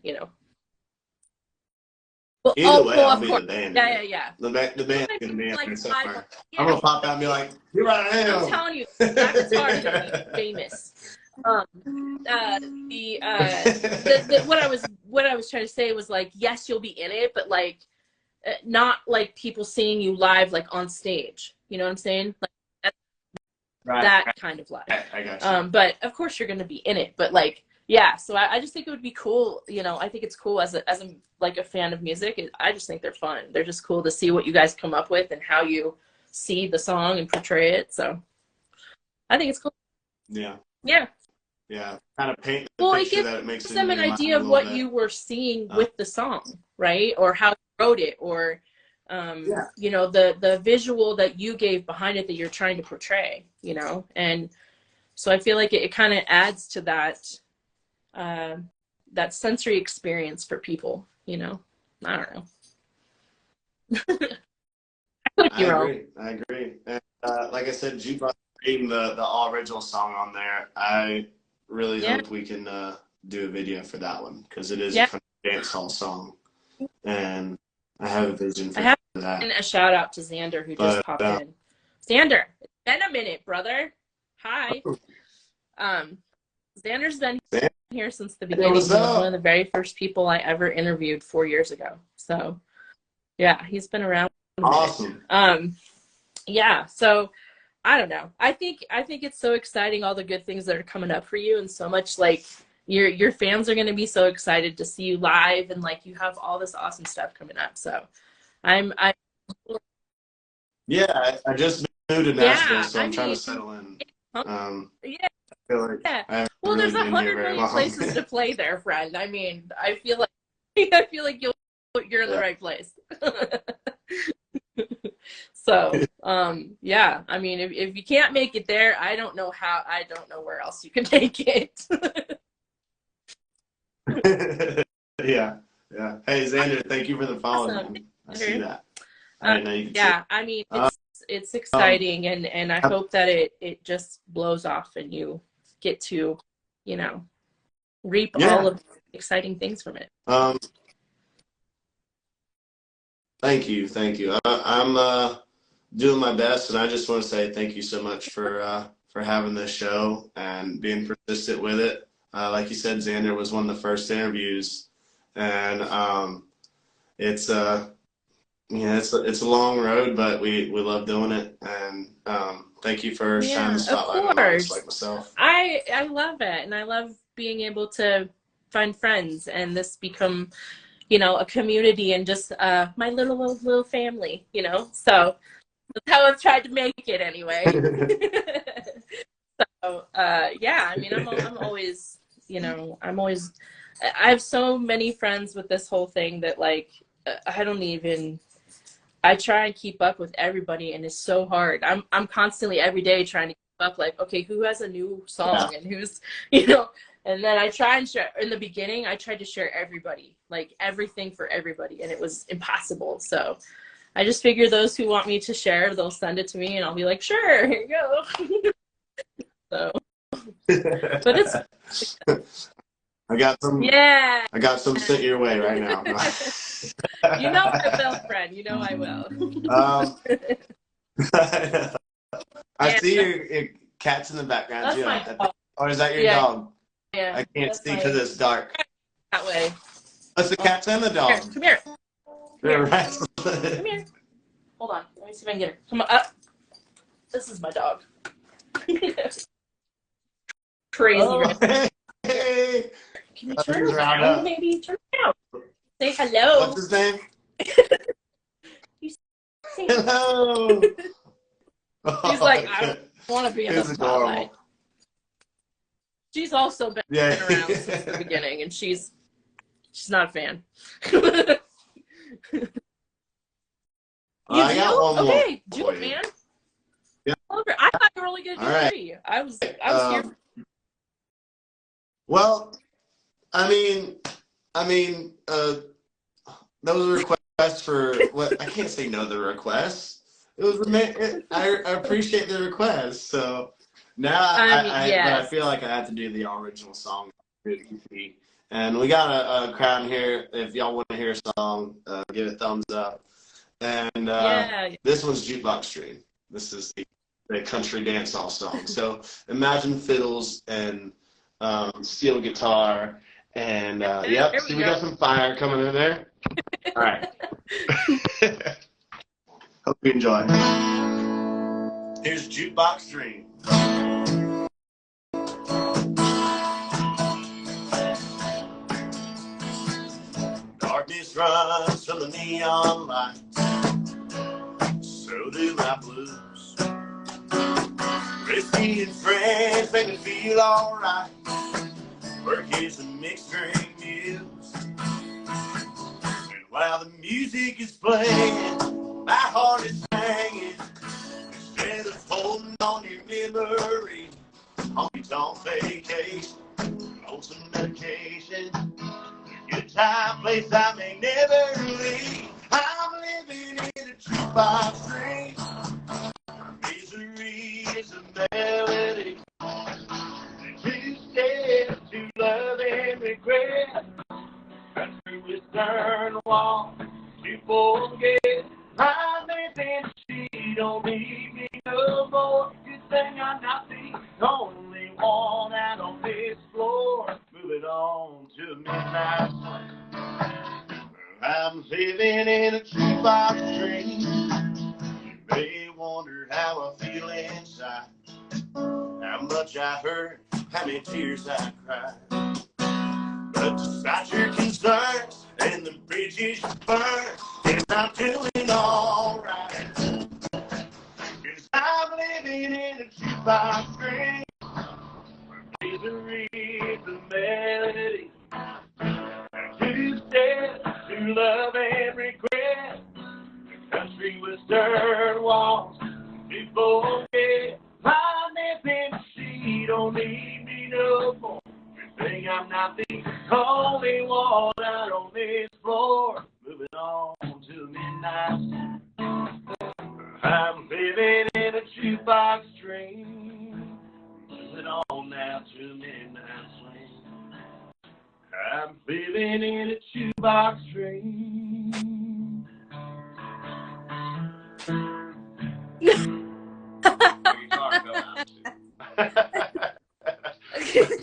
Well, either way, well, I'll of be course. the band. Yeah. The band's I gonna mean, be in like there live, somewhere. I'm yeah. gonna pop out and be like, "Here I am." I'm telling you, that guitar is gonna be famous. What I was trying to say was, like, yes, you'll be in it, but like, not like people seeing you live, like on stage. You know what I'm saying? Like that kind of live. I got you. But of course you're gonna be in it. But like, yeah. So I just think it would be cool. I think it's cool as a like a fan of music. I just think they're fun. They're just cool to see what you guys come up with and how you see the song and portray it. So I think it's cool. Yeah. Yeah. Yeah. Kind of paint the Well, it picture gives that it makes them an idea of what you were seeing with the song, right? Or how you wrote it, or the visual that you gave behind it that you're trying to portray, And so I feel like it kind of adds to that sensory experience for people, I don't know. I agree. And like I said, Jukebox being the all original song on there, I really hope we can do a video for that one, because it is a kind of dance hall song, and I have a vision for that. And a shout out to Xander, who just popped in. Xander, it's been a minute, brother. Hi. Xander's been here since the beginning. He was one of the very first people I ever interviewed 4 years ago. So yeah, he's been around. Awesome. Yeah, so I don't know. I think it's so exciting, all the good things that are coming up for you, and so much, like, your fans are going to be so excited to see you live, and like, you have all this awesome stuff coming up. So I just moved to Nashville, so I'm trying to settle in. Yeah. I feel like I well, really there's 100 million places to play there, friend. I mean, I feel like you're in the right place. So, yeah, I mean, if you can't make it there, I don't know where else you can take it. Yeah. Hey, Xander, thank you for the follow. Awesome. I see that. I know you can see. I mean, it's exciting, and I hope that it just blows off and you get to, reap all of the exciting things from it. Thank you. I'm doing my best, and I just want to say thank you so much for having this show and being persistent with it. Like you said, Xander was one of the first interviews, and it's a long road, but we love doing it, and thank you for shining the spotlight on artists like myself. I love it, and I love being able to find friends and this become, a community, and just my little family, so that's how I've tried to make it anyway. So yeah, I mean, I'm always, I have so many friends with this whole thing that, like, I try and keep up with everybody, and it's so hard. I'm constantly every day trying to keep up, like, okay, who has a new song, and who's, and then I try and share. In the beginning, I tried to share everybody, like everything for everybody, and it was impossible. So I just figure those who want me to share, they'll send it to me, and I'll be like, sure, here you go. So, but it's I got some sent your way right now. I will, friend. I will. I see your cat's in the background. That's my dog. Or is that your dog? Yeah. I can't see because it's dark. That way. That's the cat's and the dog. Come here. Right. Come here. Hold on. Let me see if I can get her. Come on up. This is my dog. Crazy. Oh, hey. Can you turn around, maybe? Turn around. Say hello. What's his name? Hello. He's like, I don't want to be in the spotlight. She's also been around since the beginning, and she's not a fan. I got one more. Okay, do it, man. Yeah. I thought you were only going to do 3. I was here. Well, I I mean, that was a request for what I can't say no to the request. It was I appreciate the request. So now I mean, but I yes. feel like I have to do the original song. And we got a crowd in here. If y'all want to hear a song, give it a thumbs up. And Yeah. this one's Jukebox Stream. This is the country dancehall song. So imagine fiddles and steel guitar. And yep, see, we got some fire coming in there. All right. Hope you enjoy. Here's Jukebox Dream. Darkness runs from the neon lights, so do my blues. Whiskey and friends make me feel alright. Work is a mixed drink muse. And while the music is playing, my heart is singing. Instead of holding on to your memory, I'm on vacation, on some medication. A good time, place I may never leave. I'm living in a jukebox dream. Misery is a melody. Two steps to love and regret. Country with stern wall to forget. I'm living, she don't need me no more. Good thing I'm not the only one out on this floor. Moving on to a midnight swing. I'm living in a jukebox dream. You may wonder how I feel inside, how much I hurt, how many tears I cried. But despite your concerns and the bridges you burn, yes, I'm doing all right. 'Cause I'm living in a jukebox dream. Misery is the melody. Two steps to love and regret. The country with stern walls to forget. My living, she don't need me no more. You think I'm not the only one out on this floor. Moving on to midnight. I'm living in a jukebox dream. Moving on now to midnight swing. I'm living in a jukebox dream.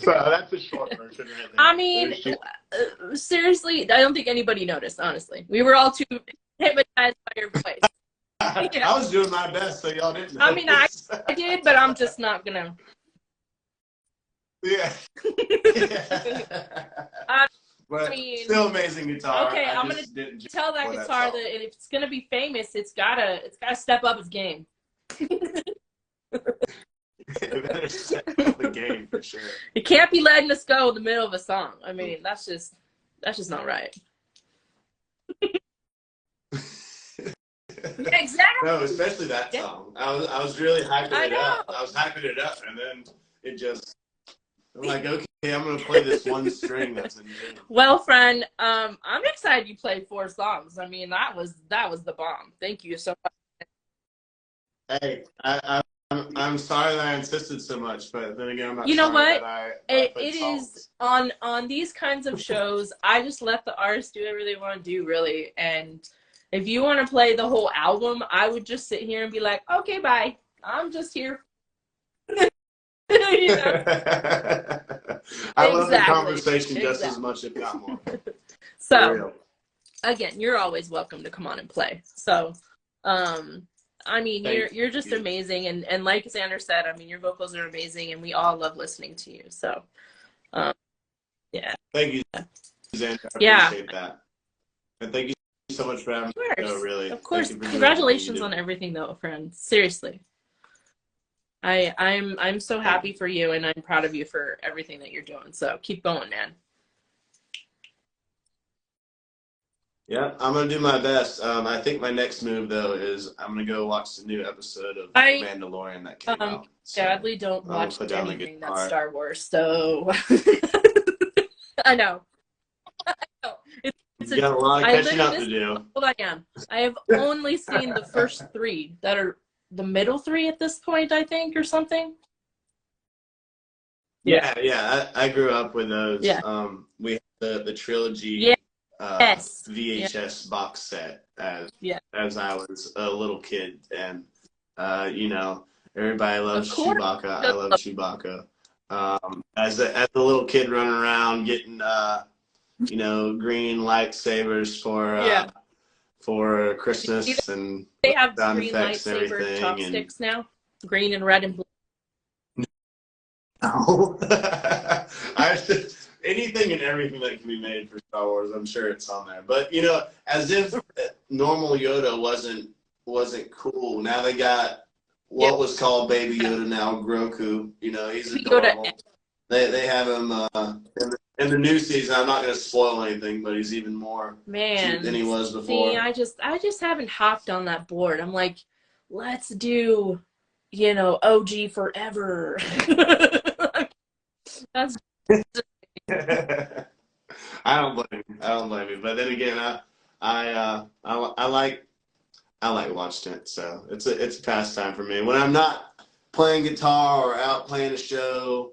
So that's a short version right there. I mean, seriously, I don't think anybody noticed, honestly. We were all too hypnotized by your voice. Yeah. I was doing my best, so y'all didn't notice. I mean, I did, but I'm just not gonna. Yeah. But I mean, still amazing guitar. Okay, I'm gonna tell that guitar that if it's gonna be famous, it's gotta step up its game. It better step up the game for sure. It can't be letting us go in the middle of a song. I mean, that's just not right. Yeah, exactly. No, especially that song. I was really hyping it up. I was hyping it up, and then it just. I'm like, okay, I'm gonna play this one string that's in there. Well, friend, I'm excited you played 4 songs. I mean, that was the bomb. Thank you so much. Hey, I'm sorry that I insisted so much, but then again, I'm not. You know sorry what? That it is on these kinds of shows. I just let the artists do whatever they want to do, really. And if you want to play the whole album, I would just sit here and be like, okay, bye. I'm just here. You know? I love the conversation just as much, if not more. So, again, you're always welcome to come on and play. So, I mean, you're just amazing, and like Xander said, I mean, your vocals are amazing, and we all love listening to you. So, yeah. Thank you, Xander. I appreciate that, and thank you so much for having me. No, really, of course. Congratulations on everything, though, friend. Seriously. I'm so happy for you, and I'm proud of you for everything that you're doing. So keep going, man. Yeah, I'm gonna do my best. I think my next move though is I'm gonna go watch the new episode of Mandalorian that came out. Sadly, don't watch anything that's Star Wars. So I know You got a lot of I catching literally, up to this is do. how old I am. I have only seen the first three that are the middle three at this point, I think, or something. Yeah. Yeah. I grew up with those. Yeah. We had the trilogy Yes. Yeah. VHS box set Yeah. as I was a little kid, and you know, everybody Of loves course. Chewbacca. I love Chewbacca. As a little kid running around getting you know, green lightsabers Yeah. for Do you see Christmas and they have sound green effects and lightsaber everything. And chopsticks now? Green and red and blue. no, anything and everything that can be made for Star Wars, I'm sure it's on there. But you know, as if normal Yoda wasn't cool. Now they got Yeah. what was called Baby Yoda, now Grogu. You know, he's Baby Yoda. adorable. They have him in the new season. I'm not going to spoil anything, but he's even more cute than he Man, was before. see, I just haven't hopped on that board. I'm like, let's do, you know, OG forever. That's I don't blame you. I don't blame you. But then again, I like watching it, so it's a pastime for me. When I'm not playing guitar or out playing a show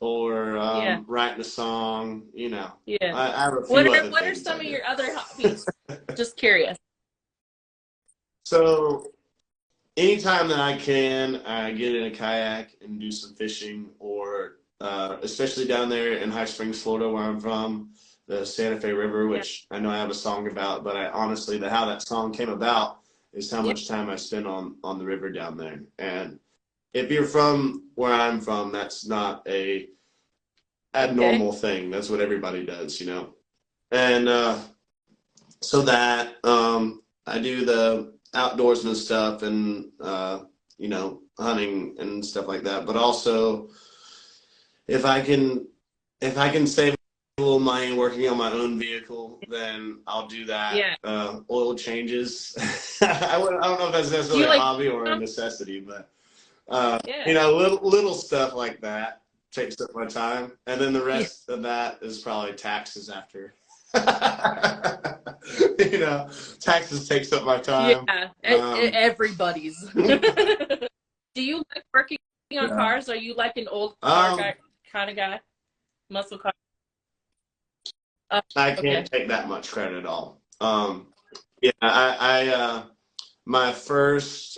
or yeah, writing a song, you know, yeah. I have a few other What are things some I of do. your other hobbies? Just curious. So anytime that I can, I get in a kayak and do some fishing, or especially down there in High Springs, Florida, where I'm from, the Santa Fe River, Yeah, which I know I have a song about, but I honestly, how that song came about is how yeah. much time I spend on the river down there. And if you're from where I'm from, that's not a Okay. abnormal thing. That's what everybody does, you know. And so that I do the outdoorsman stuff and you know, hunting and stuff like that. But also, if I can save a little money working on my own vehicle, then I'll do that. Yeah. Oil changes. I don't know if that's Do necessarily you a like, hobby or a um, necessity, but you yeah. know, little stuff like that takes up my time, and then the Yeah. rest of that is probably taxes after. You know, taxes takes up my time. Yeah. Um, Everybody's. Do you like working on yeah. cars? Are you like an old car Um, guy kind of guy? Muscle car? I Okay. can't take that much credit at all. Yeah, my first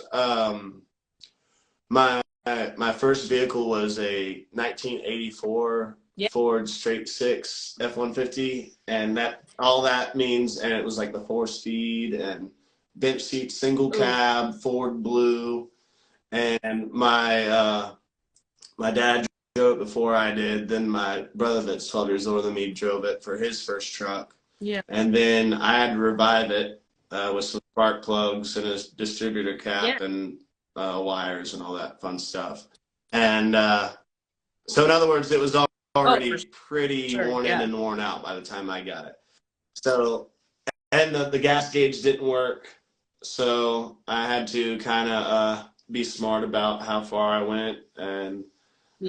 my first vehicle was a 1984 Yeah. Ford Straight Six F-150, and that all that means, and it was like the 4-speed and bench seat, single Ooh. cab, Ford Blue, and my dad drove it before I did. Then my brother, that's 12 years older than me, drove it for his first truck, Yeah. and then I had to revive it with some spark plugs and a distributor Yeah. cap and wires and all that fun stuff. And so, in other words, it was Oh, for already pretty sure. worn in Yeah. and worn out by the time I got it. So, and the gas gauge didn't work. So I had to kind of be smart about how far I went and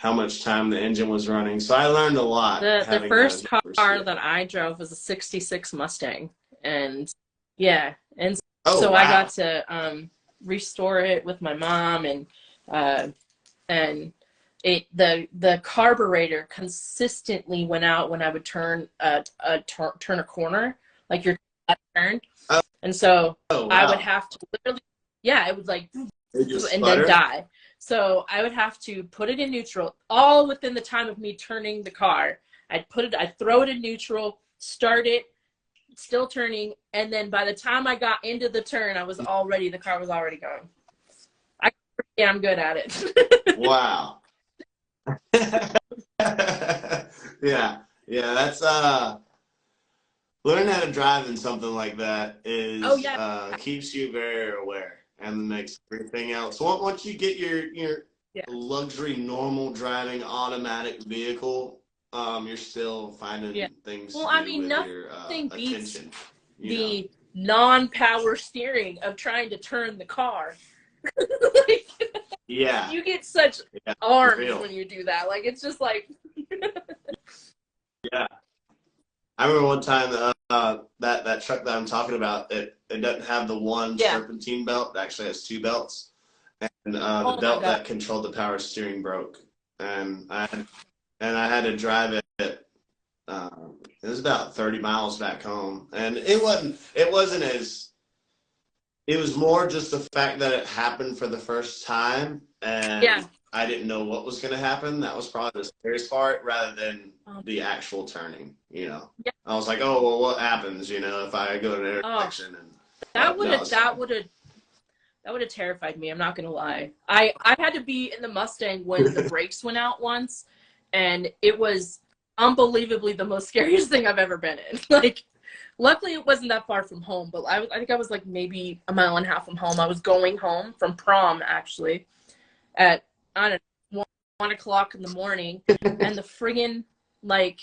how much time the engine was running. So I learned a lot The having that as first my first car that vehicle. I drove was a 66 Mustang. And yeah. And Oh, so I got wow. to restore it with my mom uh and the carburetor consistently went out when I would turn turn a corner, like your left turn. Oh, And so oh, I would wow. have to literally, yeah, it would like, Did you and then sputter? die. So I would have to put it in neutral, all within the time of me turning the car. I'd throw it in neutral, start it, still turning, and then by the time I got into the turn, the car was already going. Yeah, I'm good at it. Wow. Yeah. Yeah, that's learning how to drive in something like that Oh is yeah, keeps you very aware and makes everything else. Once you get your yeah, luxury normal driving automatic vehicle, you're still yeah. finding things Well, to I do mean, with your nothing beats attention, you know. the non-power steering of trying to turn the car. Like, Yeah, you get such yeah, for arms real. when you do that. Like it's just like Yeah. I remember one time that truck that I'm talking about, it doesn't have the one Yeah. serpentine belt. It actually has two belts, and the Oh my belt God. that controlled the power steering broke, and I had to drive it. It was about 30 miles back home, and it wasn't as it was more just the fact that it happened for the first time, Yeah. and I didn't know what was going to happen. That was probably the scariest part, rather than Um, the actual turning. yeah. I was like, oh well, what happens? If I go to an Oh, intersection, and that but would no, have it's that fine. would have that would have terrified me. I'm not gonna lie. I had to be in the Mustang when the brakes went out once, and it was unbelievably the most scariest thing I've ever been in. Like, luckily it wasn't that far from home, but I think I was like maybe a mile and a half from home. I was going home from prom actually at I don't know 1 o'clock in the morning, and like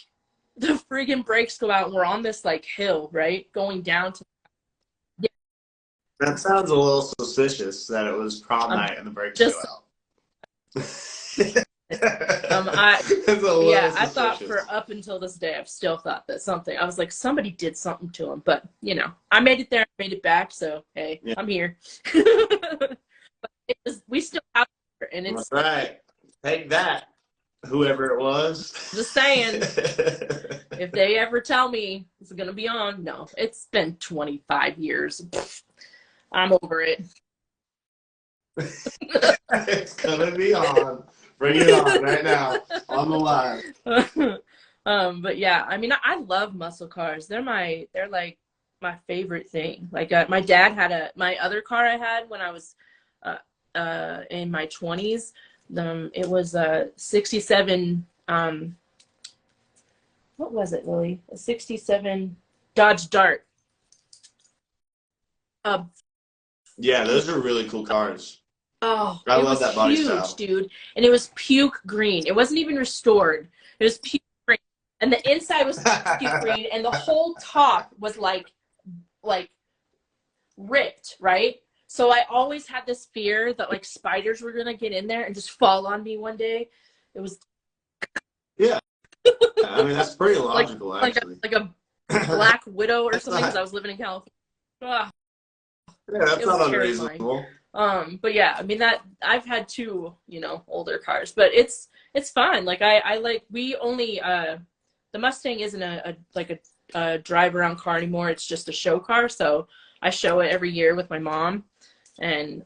the friggin' brakes go out, and we're on this like hill, right, going down to. That sounds a little suspicious that it was prom I'm night and the brakes go just out. I It's a little yeah, I thought suspicious. for up until this day, I've still thought that something. I was like, somebody did something to him, but I made it there, I made it back, so hey, Yeah. I'm here. We still have it, and All it's right. Take that, whoever it was. just saying. If they ever tell me it's gonna be on, no, it's been 25 years. I'm over it. It's gonna be on. Bring it on right now on the live. But yeah, I mean, I love muscle cars. They're like my favorite thing. Like my dad had my other car I had when I was uh, in my 20s. It was a 67. What was it, Lily? A 67 Dodge Dart. Uh, Yeah, those are really cool cars. oh, I it love was that body huge, style. dude, and it was puke green. It wasn't even restored. It was puke green, and the inside was puke green, and the whole top was like ripped, right? So I always had this fear that like spiders were gonna get in there and just fall on me one day. It was Yeah, I mean that's pretty like logical like a actually. like a That's black widow or something because I not. was living in California. Ah, Yeah, that's it was not terrifying. unreasonable. But yeah, I mean that I've had two, older cars, but it's fine. Like I like we only the Mustang isn't a drive around car anymore. It's just a show car, so I show it every year with my mom, and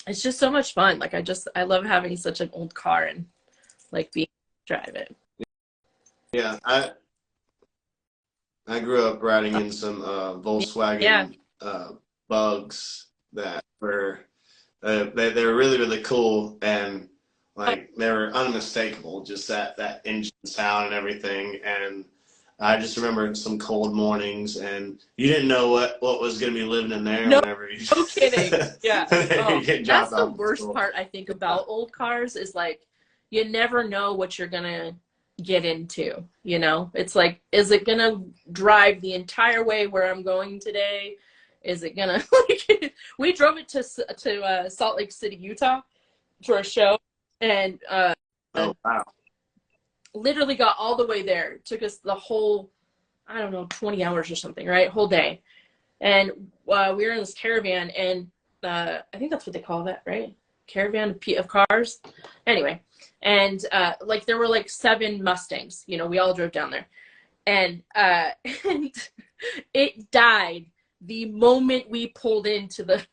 it's just so much fun. Like I love having such an old car and like being able to drive it. Yeah, I grew up riding in some Yeah. Volkswagen Bugs that were they were really really cool, and Oh, like they were unmistakable, just that engine sound and everything. And I just remember some cold mornings, and you didn't know what was going to be living in there no, whenever you no kidding. Yeah. whenever you Oh, get that's dropped the off at worst school. part I think about old cars is like you never know what you're gonna get into. It's like, is it gonna drive the entire way where I'm going today? Is it gonna like we drove it to Salt Lake City, Utah for a show, and Oh wow! literally got all the way there. It took us the whole, I don't know, 20 hours or something, right? Whole day. And we were in this caravan, and I think that's what they call that, right? Caravan of cars. Anyway, and like there were like 7 Mustangs. We all drove down there, and and it died the moment we pulled into the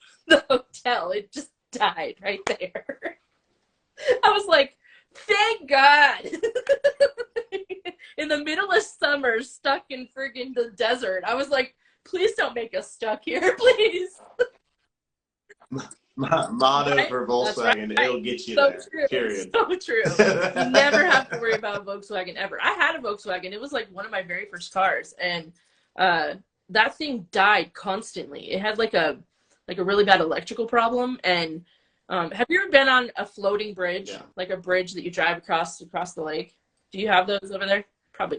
hotel. It just died right there. I was like, thank God. In the middle of summer, stuck in friggin' the desert. I was like, please don't make us stuck here, please. Motto Right? for That's Volkswagen: right. it'll get you So there. true. Period. So true. You never have to worry about a Volkswagen ever. I had a Volkswagen. It was like one of my very first cars, and that thing died constantly. It had like a really bad electrical problem. And have you ever been on a floating bridge, Yeah. like a bridge that you drive across the lake? Do you have those over there? Probably.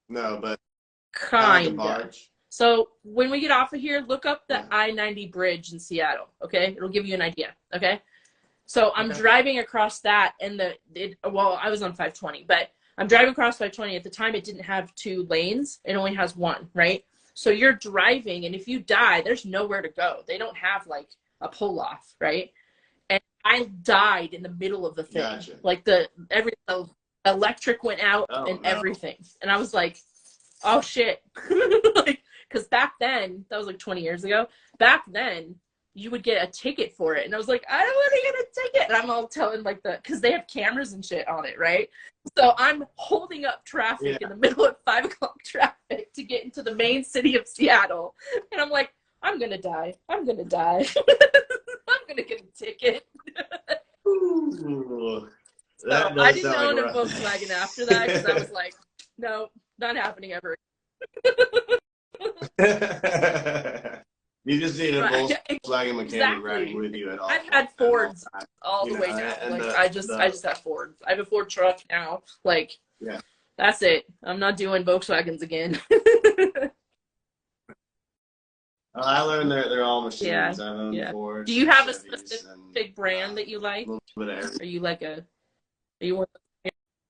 No, but kind of like a Kinda. barge. So when we get off of here, look up the Yeah. I-90 bridge in Seattle. Okay, it'll give you an idea. Okay. So I'm Okay. driving across that, and well, I was on 520, but I'm driving across 520. At the time, it didn't have 2 lanes. It only has one, right? So you're driving, and if you die, there's nowhere to go. They don't have like a pull off, right? And I died in the middle of the thing. Gotcha. Like the electric went out and no. everything. And I was like, oh shit. Like, because back then, that was like 20 years ago. Back then, you would get a ticket for it. And I was like, I don't want to get a ticket. And I'm all telling like because they have cameras and shit on it, right? So I'm holding up traffic in the middle of 5 o'clock traffic to get into the main city of Seattle. And I'm like, I'm going to die. I'm going to die. I'm going to get a ticket. Ooh, so I didn't own a Volkswagen after that because I was like, no, not happening ever. You just need a Volkswagen mechanic riding with you at all. I've had Fords all the way now. Like I just have Fords. I have a Ford truck now. Like that's it. I'm not doing Volkswagens again. I learned they're all machines. I've owned Fords. Do you have a specific brand that you like? Are you like a? Are you one?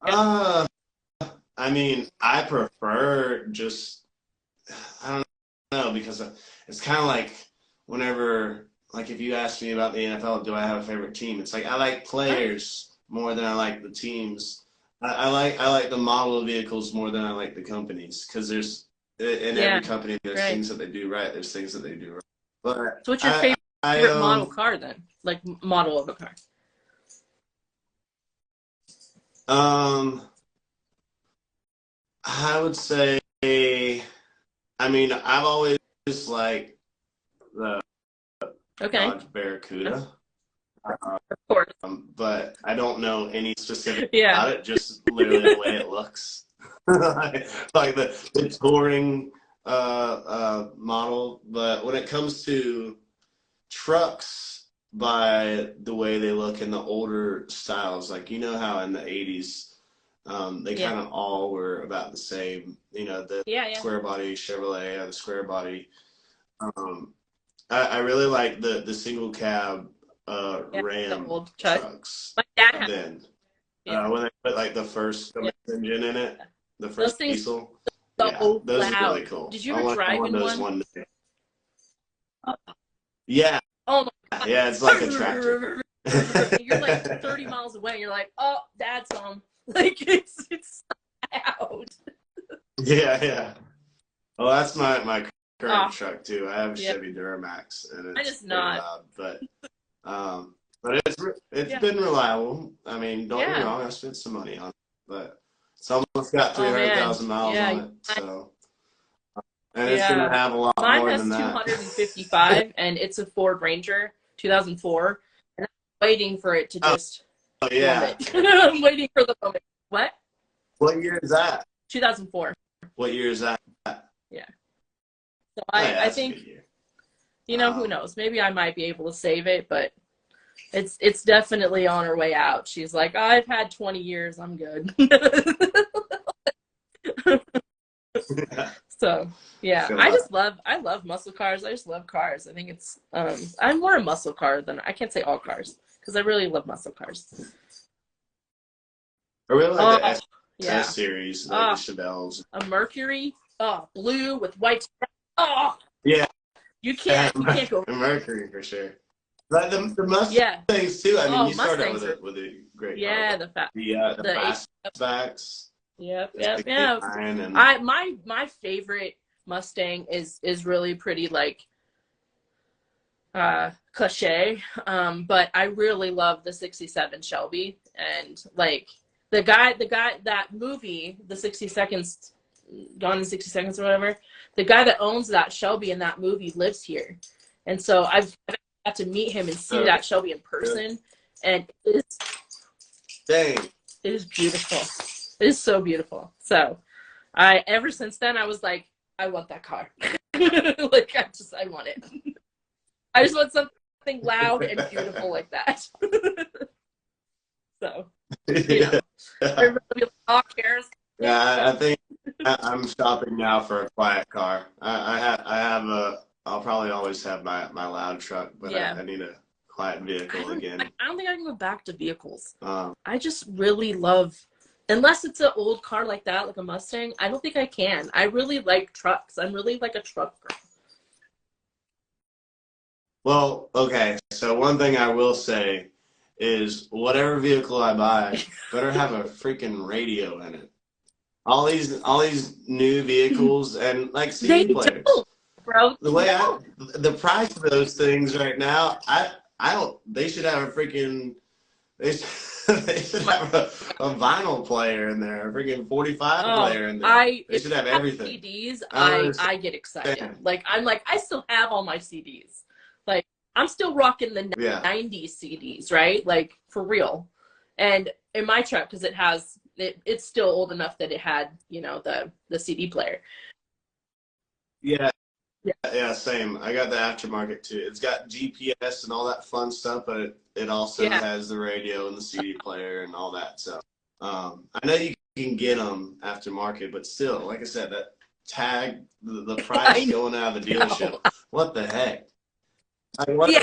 I mean, I prefer just. I don't know because it's kind of like whenever, like, if you ask me about the NFL, do I have a favorite team? It's like I like players more than I like the teams. I like the model of vehicles more than I like the companies because there's in every company there's things that they do right. There's things that they do wrong. But so what's your favorite model car then? Like model of a car? I would say. I mean, I've always liked the Dodge Barracuda. Of course. But I don't know any specific about it, just literally the way it looks. like the touring model. But when it comes to trucks, by the way they look in the older styles, like you know how in the 80s, they kind of all were about the same, you know, the square body Chevrolet or the square body. I really like the single cab Ram old trucks. My dad had when they put like the first engine in it, the first diesel. So those loud. are really cool. Did you ever drive in one? Yeah. Oh my God. Yeah, it's like a tractor. You're like 30 miles away and you're like, oh, Dad's home. Like it's loud. Yeah. Well, that's my current truck too. I have a Chevy Duramax, and it's loud, but it's been reliable. I mean, don't get me wrong, I spent some money on it, but it's almost got 300,000 miles on it. So, and it's gonna have a lot more than that. Mine has 255, and it's a Ford Ranger 2004, and I'm waiting for it to just. Oh yeah. I'm waiting for the moment. What? What year is that? 2004. What year is that? Yeah. So I think, you know, who knows? Maybe I might be able to save it, but it's definitely on her way out. She's like, I've had 20 years. I'm good. So yeah, I love muscle cars. I just love cars. I think it's I'm more a muscle car than I can't say all cars because I really love muscle cars. I really like the S series, like the Chevelles. A Mercury, blue with white. Oh yeah, you can't go. A Mercury for sure. Like the Mustangs too. I mean, you started out with a great car. The fastbacks. Yep. And my favorite Mustang is really pretty like cliche, but I really love the 67 Shelby, and like the guy that movie, the 60 Seconds, Gone in 60 Seconds or whatever, the guy that owns that Shelby in that movie lives here, and so I've got to meet him and see that Shelby in person, and it is beautiful. It is so beautiful. So ever since then I was like, I want that car. Like I want it. I just want something loud and beautiful like that. So you know, everybody all cares. Yeah, I think I'm shopping now for a quiet car. I'll probably always have my loud truck, but I need a quiet vehicle again. I don't think I can go back to vehicles. I just really love Unless it's an old car like that, like a Mustang, I don't think I can. I really like trucks. I'm really like a truck girl. Well, okay. So one thing I will say is whatever vehicle I buy better have a freaking radio in it. All these new vehicles and like They CD players. don't, bro. The way I the price of those things right now, I don't. They should have a freaking. They should, they should have a vinyl player in there, a freaking 45 Oh, player in there. They if should you have have everything. CDs, I don't I get excited. understand. Like I'm like I still have all my CDs. Like I'm still rocking the Yeah. 90s CDs, right? Like for real. And in my truck, because it's still old enough that it had, the CD player. Yeah. Yeah. Yeah, same. I got the aftermarket too. It's got GPS and all that fun stuff, but it also Yeah. has the radio and the CD player and all that. So I know you can get them aftermarket, but still, like I said, that tag, the price going out of the dealership, what the heck? Like, Yeah.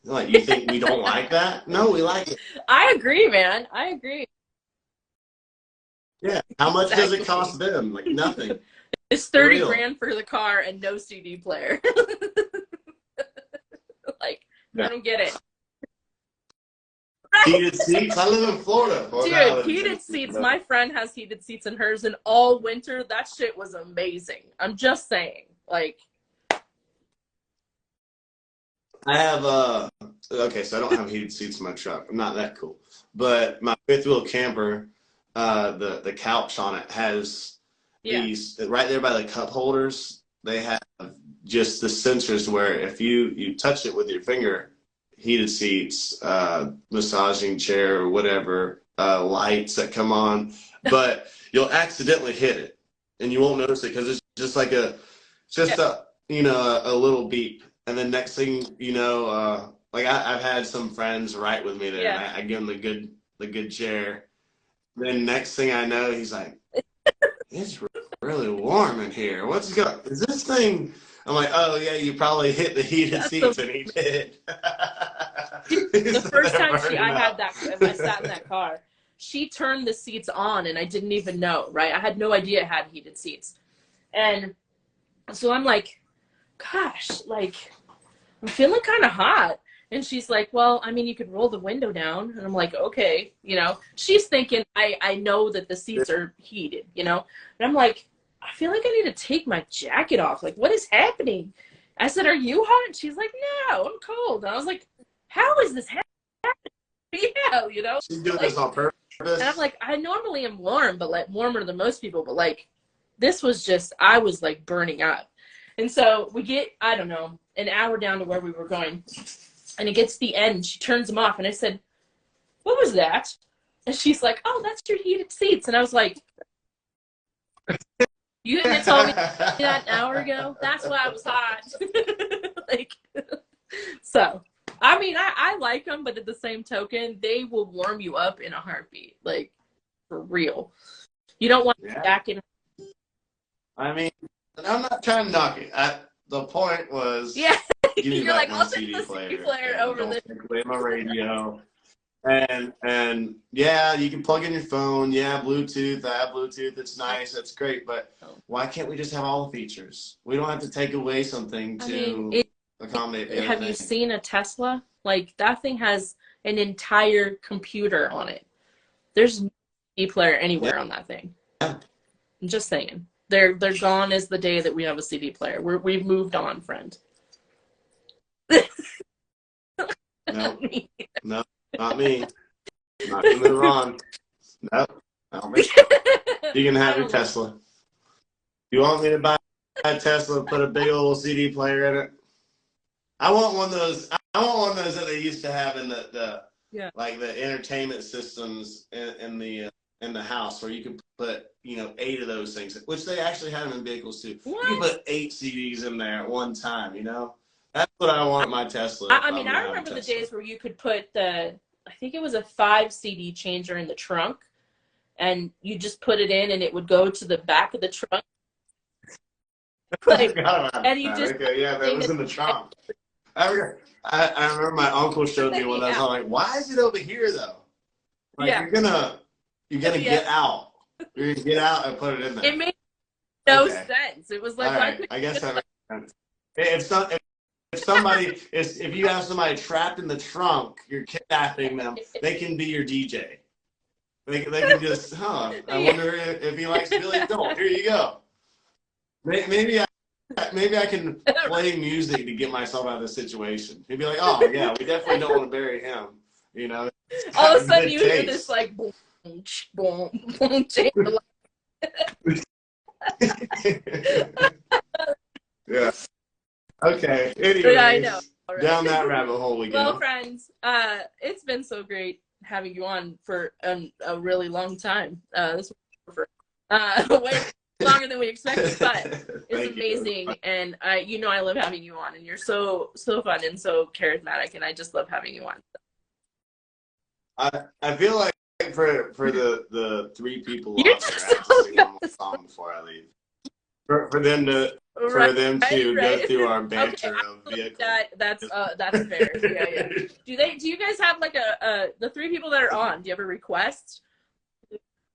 Like, you think we don't like that? No, we like it. I agree, man. I agree. Yeah. How much does it Exactly. cost them? Like nothing. It's For 30 real. grand for the car and no CD player. Like, I don't get it. Heated seats. I live in Florida. Well, now I live Dude, in heated Tennessee, seats. but- My friend has heated seats in hers, and all winter, that shit was amazing. I'm just saying. Like, I have okay, so I don't have heated seats in my truck. I'm not that cool. But my fifth wheel camper, the couch on it has yeah. these right there by the cup holders. They have just the sensors where if you touch it with your finger, heated seats, massaging chair or whatever, lights that come on, but you'll accidentally hit it and you won't notice it because it's just like a little beep. And then next thing you know, like I've had some friends write with me there, Yeah. and I give them the good chair. Then next thing I know, he's like, "It's really warm in here. What's going? Is this thing?" I'm like, "Oh yeah, you probably hit the heated seats," and he did. The first time I sat in that car, she turned the seats on, and I didn't even know. Right, I had no idea it had heated seats, and so I'm like, "Gosh, like." I'm feeling kind of hot. And she's like, well, I mean, you could roll the window down. And I'm like, okay. She's thinking, I know that the seats are heated, And I'm like, I feel like I need to take my jacket off. Like, what is happening? I said, are you hot? And she's like, no, I'm cold. And I was like, how is this happening? Yeah, She's doing like, this on purpose. And I'm like, I normally am warm, but like warmer than most people. But like, this was just, I was like burning up. And so we get, I don't know, an hour down to where we were going. And it gets to the end. She turns them off. And I said, what was that? And she's like, oh, that's your heated seats. And I was like, you didn't tell me that an hour ago? That's why I was hot. Like, so, I mean, I like them. But at the same token, they will warm you up in a heartbeat. Like, for real. You don't want to be back in. I mean, I'm not trying to knock it. The point was, yeah, give me you're back like, my I'll CD take the player, CD player over don't this. take away my radio. And yeah, you can plug in your phone. Yeah, Bluetooth. I have Bluetooth. It's nice. That's great. But why can't we just have all the features? We don't have to take away something to accommodate the other Have thing. you seen a Tesla? Like, that thing has an entire computer on it. There's no CD player anywhere on that thing. Yeah. I'm just saying. They're gone as the day that we have a CD player. We've moved on, friend. No, no, not me. Not gonna move on. No, I don't think so. You can have your Tesla. You want me to buy a Tesla and put a big old CD player in it? I want one of those. I want one of those that they used to have in the like the entertainment systems in the house, where you could put 8 of those things, which they actually have them in vehicles too. What? You can put 8 CDs in there at one time. That's what I want my Tesla. I mean, I remember the days where you could put I think it was a 5 CD changer in the trunk, and you just put it in, and it would go to the back of the trunk. Like, and you just that was in the trunk. I remember my uncle showed me one. I was like, why is it over here though? Like, you're gonna You're gonna get out. You're gonna get out and put it in there. It made no Okay. sense. It was like, All right. I guess that makes sense. If you have somebody trapped in the trunk, you're kidnapping them. They can be your DJ. They can just, I wonder if he likes Billy Joel. Here you go. Maybe I can play music to get myself out of the situation. He'd be like, oh yeah, we definitely don't want to bury him. You know. All of a sudden you hear this like boom, boom, boom, boom. Yeah. Okay. Anyways, yeah, I know. Right. Down that rabbit hole we go. Well, friends, it's been so great having you on for a really long time. This was for way longer than we expected, but it's amazing. And I love having you on, and you're so fun and so charismatic, and I just love having you on. I feel like for the three people on there, I sing one more song before I leave. For them to go through our banter of vehicles. That's fair. Yeah. Do you guys have like the three people that are on? Do you have a request?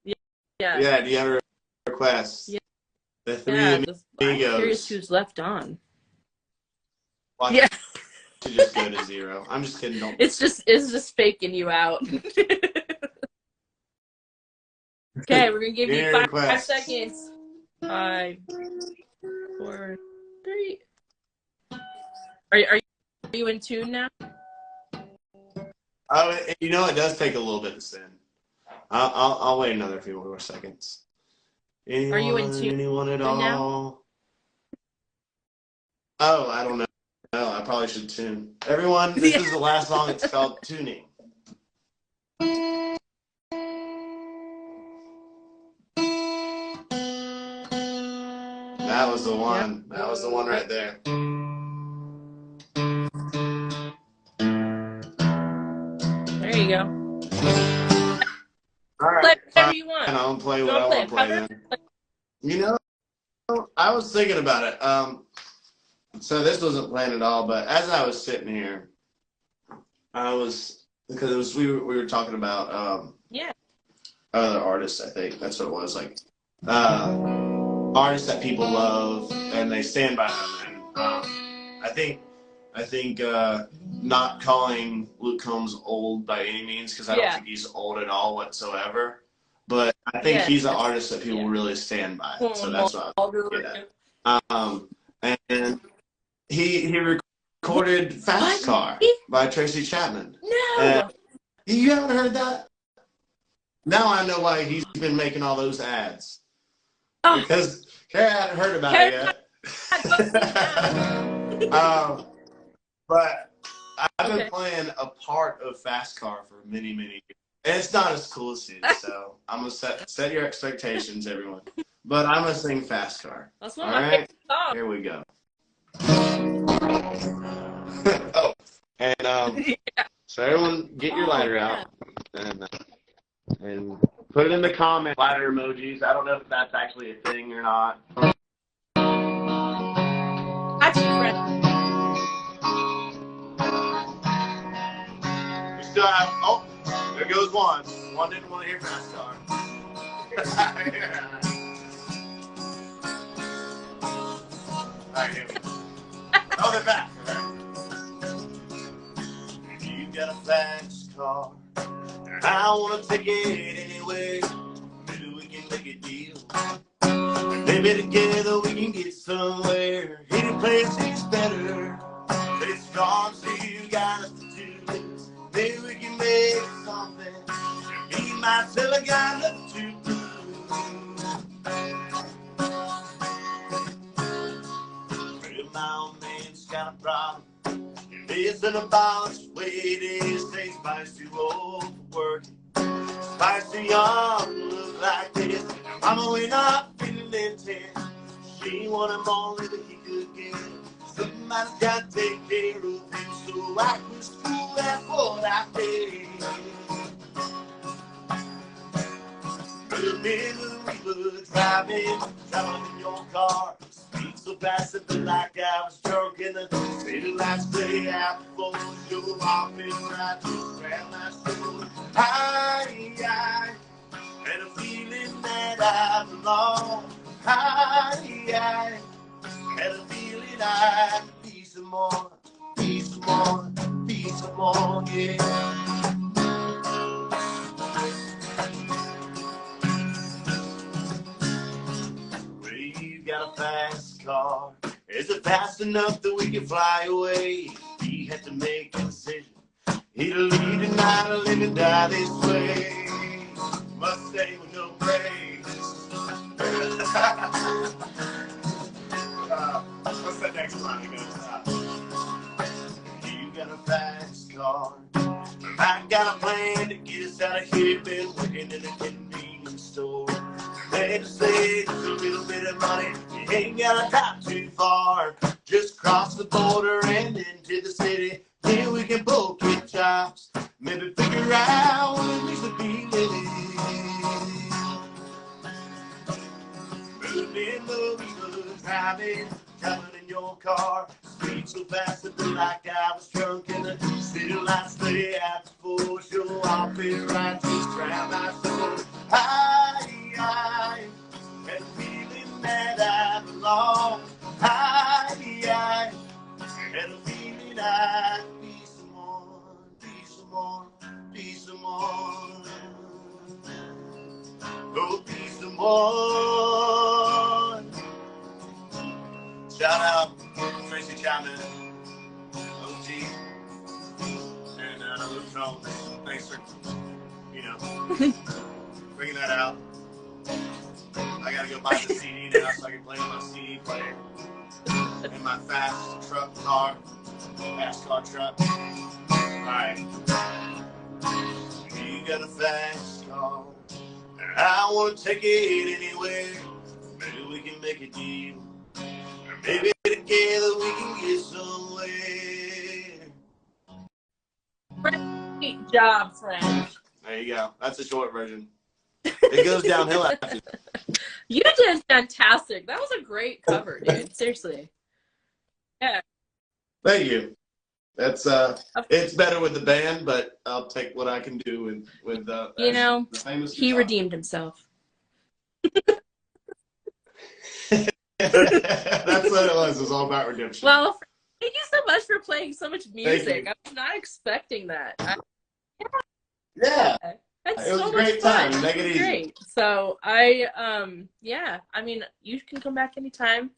Yeah. Yeah. Do you have a request? Yeah. The three amigos. I'm curious who's left on. Watch yeah. To just go to 0. I'm just kidding. Don't. It's just faking you out. Okay, we're gonna give you 5 seconds. 5, 4, 3. Are you in tune now? Oh, it does take a little bit to send. I'll wait another few more seconds. Anyone, are you in tune? Anyone at all? Now? Oh, I don't know. No, I probably should tune. Everyone, this is the last song. It's called Tuning. That was the one. That was the one right there. There you go. All right. Play whatever you want. I'll play what I want to play then. I was thinking about it. So this wasn't planned at all, but as I was sitting here, we were talking about other artists. I think that's what it was, like artists that people love and they stand by them. And I think not calling Luke Combs old by any means, because I don't think he's old at all whatsoever. But I think he's an artist that people really stand by. So that's what I was and he recorded Fast Car by Tracy Chapman. No. You haven't heard that? Now I know why he's been making all those ads. Oh. Because Kara hadn't heard about it yet. But I've been playing a part of Fast Car for many, many years. And it's not as cool as it, so I'm going to set your expectations, everyone. But I'm going to sing Fast Car. That's one of my favorite songs. Here we go. Oh, and so everyone get your lighter out and put it in the comment. Lighter emojis. I don't know if that's actually a thing or not. We still have. Oh, there goes one. One didn't want to hear Fast Car. All right, here we go. Oh, they're back. You got a fast car, and I want to take it anyway. Maybe we can make a deal. Maybe together we can get somewhere. Any place is better. It's gone, so you got us to do. Maybe we can make something. Me, myself, I got enough to do. My old man's got a problem. It's an abolished way it is. Say Spice too old for work. Spice too young to look like this. Mama, we're not feeling intense. She wanted more than he could get. Somebody's got to take care of him, so I can school. That's what I did. We were driving in your car. So fast it felt like I was drunk in the city lights play out before the show off and right to grab my soul. Hi, I belong. I had a feeling I'd be some more, be some more, be some more, yeah. We've got a fast car. Is it fast enough that we can fly away? We had to make a decision. Either leave tonight or live and die this way. Must stay with no brakes. What's that next line again? You got a fast car. I got a plan to get us out of here. Been working in a convenience store. They just say just a little bit of money. You ain't gotta drive too far. Just cross the border and into the city. Here we can both get jobs. Maybe figure out what it means to be living. Moving in the wheel, driving in your car. Speed so fast it felt like I was drunk in the city lights lay at the full show. I'll be right, just grab my soul. I had a feeling that I belong. I had a feeling I'd be some more, be some more, be some more. Oh, be some more. Shout out Tracy Chapman, OG, and Luke Combs. Thanks for, bringing that out. I gotta go buy the CD now so I can play with my CD player in my fast car truck. Alright. You got a fast car, and I wanna take it anywhere. Maybe we can make a deal, or maybe together we can get somewhere. Great job, friend. There you go. That's a short version. It goes downhill after. You did fantastic. That was a great cover, dude. Seriously. Yeah. Thank you. That's it's better with the band, but I'll take what I can do with the famous he guitar. redeemed himself. That's what it was. It was all about redemption. Well, thank you so much for playing so much music. I was not expecting that. Yeah. That's it was so a great much time. fun. Make it easy. Great. So I you can come back anytime.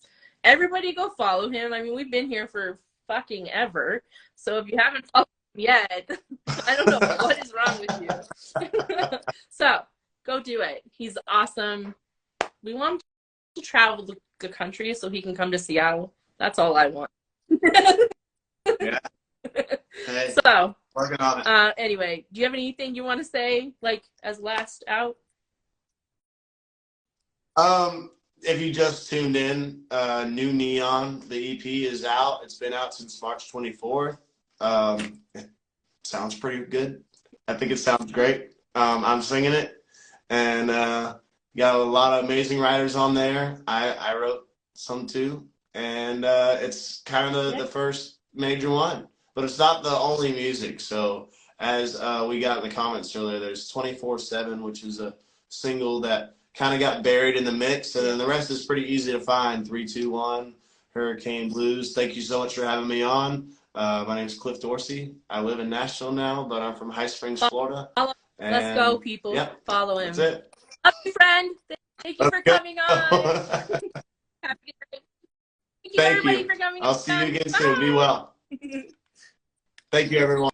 Everybody go follow him. I mean, we've been here for fucking ever. So if you haven't followed him yet, I don't know what is wrong with you. So go do it. He's awesome. We want him to travel the country so he can come to Seattle. That's all I want. Yeah. Hey, so working on it. Anyway, do you have anything you want to say, like, as last out? If you just tuned in, New Neon, the EP is out. It's been out since March 24th. It sounds pretty good. I think it sounds great. I'm singing it, and got a lot of amazing writers on there. I wrote some too, and it's kind of the first major one. But it's not the only music. So as we got in the comments earlier, there's 24/7, which is a single that kind of got buried in the mix. And then the rest is pretty easy to find. 321, Hurricane Blues. Thank you so much for having me on. My name is Cliff Dorsey. I live in Nashville now, but I'm from High Springs, Florida. Let's go, people. Yep, follow him. That's it. Love you, friend. Thank you for coming on. Happy Thank you, everybody, for coming on. I'll see you again soon. Be well. Thank you, everyone.